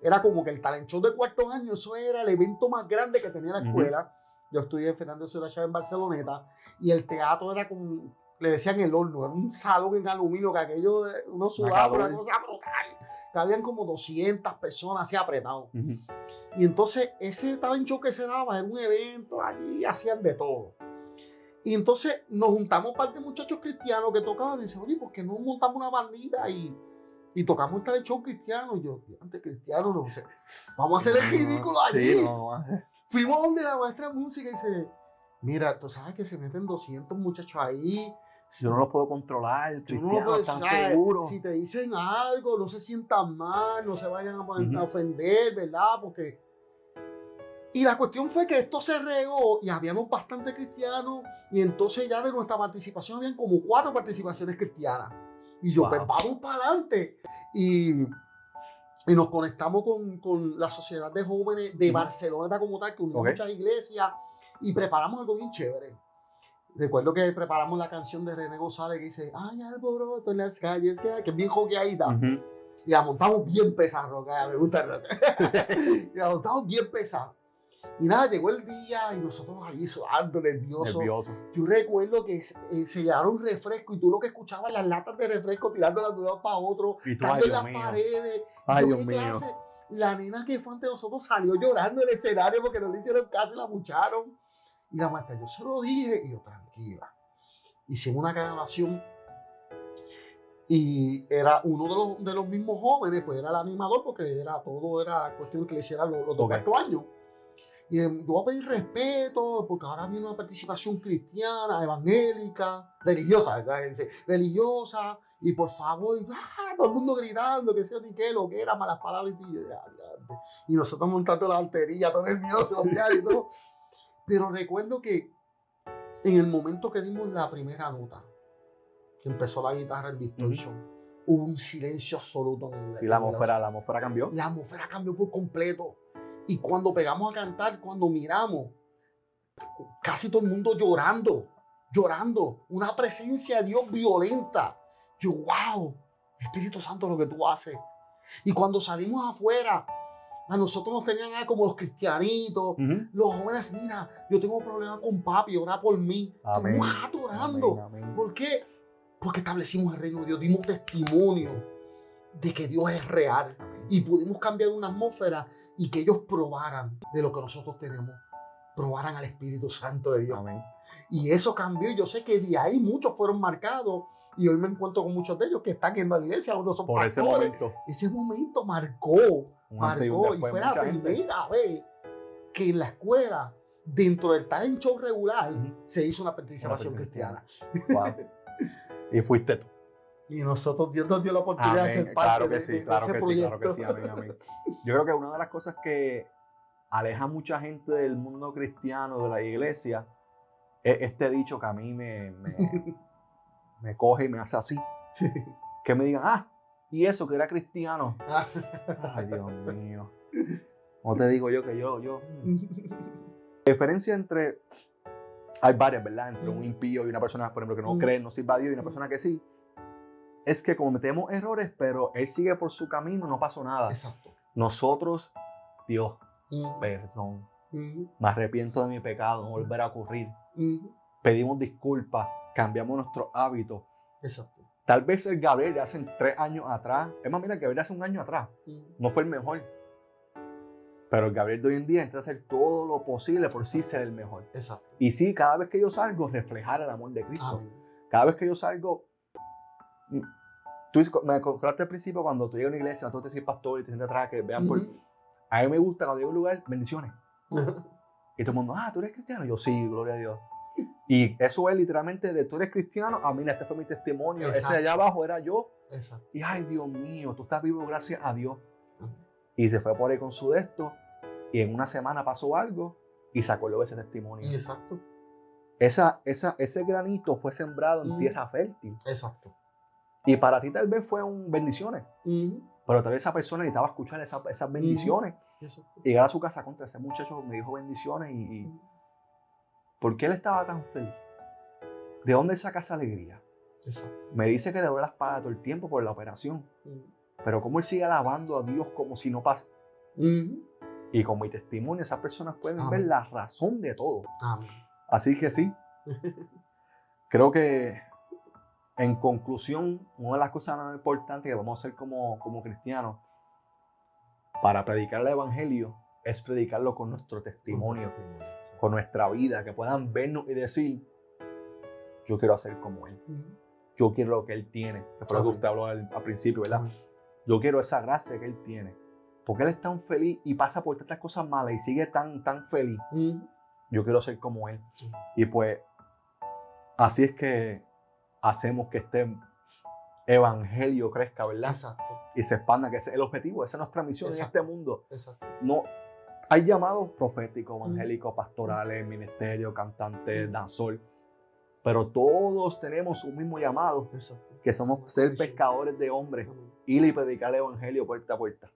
Era como que el talent show de cuarto año, eso era el evento más grande que tenía la escuela. Yo estudié en Fernando Sola Chávez en Barceloneta, y el teatro era como, le decían el horno, era un salón en aluminio que aquello uno sudaba, una cosa brutal. Cabían como 200 personas así apretados. Y entonces ese talent show que se daba era un evento, allí hacían de todo. Y entonces nos juntamos parte de muchachos cristianos que tocaban y dicen, oye, ¿por qué no montamos una bandita y tocamos un talent show cristiano? Y yo, antes cristiano, no sé, vamos a hacer el ridículo allí. Sí, no. Fuimos donde la maestra de música y dice, mira, tú sabes que se meten 200 muchachos ahí. Yo no los puedo controlar, cristianos, están seguros. Si te dicen algo, no se sientan mal, no se vayan a ofender, ¿verdad? Porque... Y la cuestión fue que esto se regó y habíamos bastante cristianos, y entonces ya de nuestra participación habían como 4 participaciones cristianas. Y yo, pues vamos para adelante. Y nos conectamos con la Sociedad de Jóvenes de Barcelona como tal, que unió muchas iglesias, y preparamos algo bien chévere. Recuerdo que preparamos la canción de René González que dice, ay, alboroto en las calles, que es bien joqueadita. Y la montamos bien pesada, roca, me gusta el rock. Y la montamos bien pesada. Y nada, llegó el día y nosotros ahí sudando, nerviosos. Yo recuerdo que se llevaron refresco y tú lo que escuchabas las latas de refresco tirándolas de un lado para otro, dando en las paredes. Ay, Dios mío. La nena que fue ante nosotros salió llorando en el escenario porque no le hicieron caso y la bucharon. Y la maestra, yo se lo dije, y yo, tranquila. Hicimos una cadena de oración y era uno de los mismos jóvenes, pues era el animador, porque todo era cuestión que le hicieran los 2 cuartos años. Y yo voy a pedir respeto, porque ahora viene una participación cristiana, evangélica, religiosa, y por favor, todo el mundo gritando, que sea ni qué, lo que era, malas palabras, y nosotros montando la batería, todo nervioso, los pianos y todo. Pero recuerdo que en el momento que dimos la primera nota, que empezó la guitarra en distortion, hubo un silencio absoluto en el... Sí, la atmósfera cambió. La atmósfera cambió por completo. Y cuando pegamos a cantar, cuando miramos, casi todo el mundo llorando. Una presencia de Dios violenta. Yo, wow, Espíritu Santo, lo que tú haces. Y cuando salimos afuera, a nosotros nos tenían como los cristianitos, los jóvenes, mira, yo tengo problemas con papi, ora por mí. Estamos orando. Amén. ¿Por qué? Porque establecimos el reino de Dios, dimos testimonio de que Dios es real. Y pudimos cambiar una atmósfera y que ellos probaran de lo que nosotros tenemos. Probaran al Espíritu Santo de Dios. Amén. Y eso cambió. Yo sé que de ahí muchos fueron marcados. Y hoy me encuentro con muchos de ellos que están yendo a la iglesia, unos son por pastores. Ese momento marcó. Y fue la primera vez que en la escuela, dentro del talent show regular, se hizo una participación cristiana. Wow. Y fuiste tú. Y nosotros, Dios nos dio la oportunidad de ser parte de ese proyecto. Claro que sí, amén. Yo creo que una de las cosas que aleja a mucha gente del mundo cristiano, de la iglesia, es este dicho que a mí me coge y me hace así. Sí. Que me digan, y eso que era cristiano. Ay, Dios mío. No te digo yo que yo. La diferencia entre, hay varias, ¿verdad? Entre un impío y una persona, por ejemplo, que no cree, no sirve a Dios, y una persona que sí, es que cometemos errores, pero él sigue por su camino, no pasó nada. Exacto. Nosotros, Dios, perdón, me arrepiento de mi pecado, no volverá a ocurrir. Pedimos disculpas, cambiamos nuestros hábitos. Exacto. Tal vez el Gabriel de hace 3 años atrás, es más, mira, el Gabriel de hace 1 año atrás, no fue el mejor. Pero el Gabriel de hoy en día intenta hacer todo lo posible por sí ser el mejor. Exacto. Y sí, cada vez que yo salgo, reflejar el amor de Cristo. Amén. Cada vez que yo salgo, tú me contaste al principio cuando tú llegas a una iglesia, tú te dices pastor y te sientes atrás, que vean por... A mí me gusta cuando llego a un lugar, bendiciones. Y todo el mundo, ¿tú eres cristiano? Yo sí, gloria a Dios. Y eso es literalmente de tú eres cristiano, mira, este fue mi testimonio. Exacto. Ese de allá abajo era yo. Exacto. Y ay, Dios mío, tú estás vivo gracias a Dios. Y se fue por ahí con su desto. Y en 1 semana pasó algo y se acordó de ese testimonio. Exacto. Ese granito fue sembrado en tierra fértil. Exacto. Y para ti tal vez fue un bendiciones. Pero tal vez esa persona necesitaba escuchar esas bendiciones. Y llegar a su casa contra ese muchacho me dijo bendiciones. Y ¿por qué él estaba tan feliz? ¿De dónde saca esa alegría? Exacto. Me dice que le duele la espalda todo el tiempo por la operación. Pero cómo él sigue alabando a Dios como si no pasa. Y con mi testimonio esas personas pueden ver la razón de todo. Amén. Así que sí. Creo que en conclusión, una de las cosas más importantes que vamos a hacer como cristianos para predicar el evangelio es predicarlo con nuestro testimonio, con nuestra vida, que puedan vernos y decir, yo quiero hacer como él. Yo quiero lo que él tiene. Que fue lo que usted habló al principio, ¿verdad? Yo quiero esa gracia que él tiene. Porque él es tan feliz y pasa por tantas cosas malas y sigue tan feliz. Yo quiero ser como él. Y pues, así es que hacemos que este evangelio crezca, ¿verdad? Exacto. Y se expanda, que ese es el objetivo, esa es nuestra misión. Exacto. En este mundo. Exacto. No, hay llamados proféticos, evangélicos, pastorales, ministerios, cantantes, danzor. Pero todos tenemos un mismo llamado. Exacto. Que somos ser pescadores de hombres. Ir y predicar el evangelio puerta a puerta.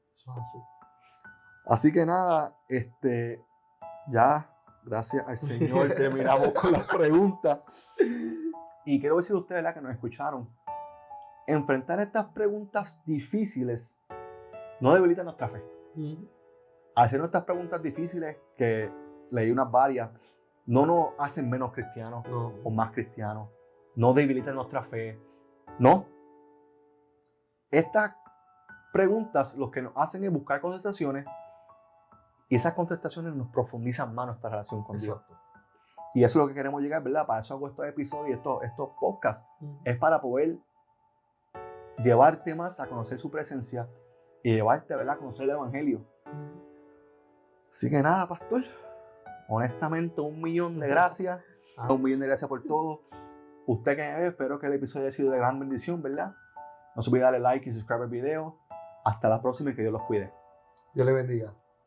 Así que nada, ya, gracias al Señor, terminamos con las preguntas. Y quiero decir a ustedes, ¿verdad?, que nos escucharon. Enfrentar estas preguntas difíciles no debilita nuestra fe. Hacer estas preguntas difíciles, que leí unas varias, no nos hacen menos cristianos o más cristianos. No debilitan nuestra fe. No. Estas preguntas lo que nos hacen es buscar contestaciones, y esas contestaciones nos profundizan más nuestra relación con Dios. Y eso es lo que queremos llegar, ¿verdad? Para eso hago estos episodios, estos podcasts, es para poder llevarte más a conocer su presencia y llevarte, ¿verdad?, a conocer el evangelio. Así que nada, pastor, honestamente 1.000.000 de gracias, 1.000.000 de gracias por todo. Usted que me ve, espero que el episodio haya sido de gran bendición, ¿verdad? No se olvide darle like y subscribe al video. Hasta la próxima y que Dios los cuide. Dios le bendiga.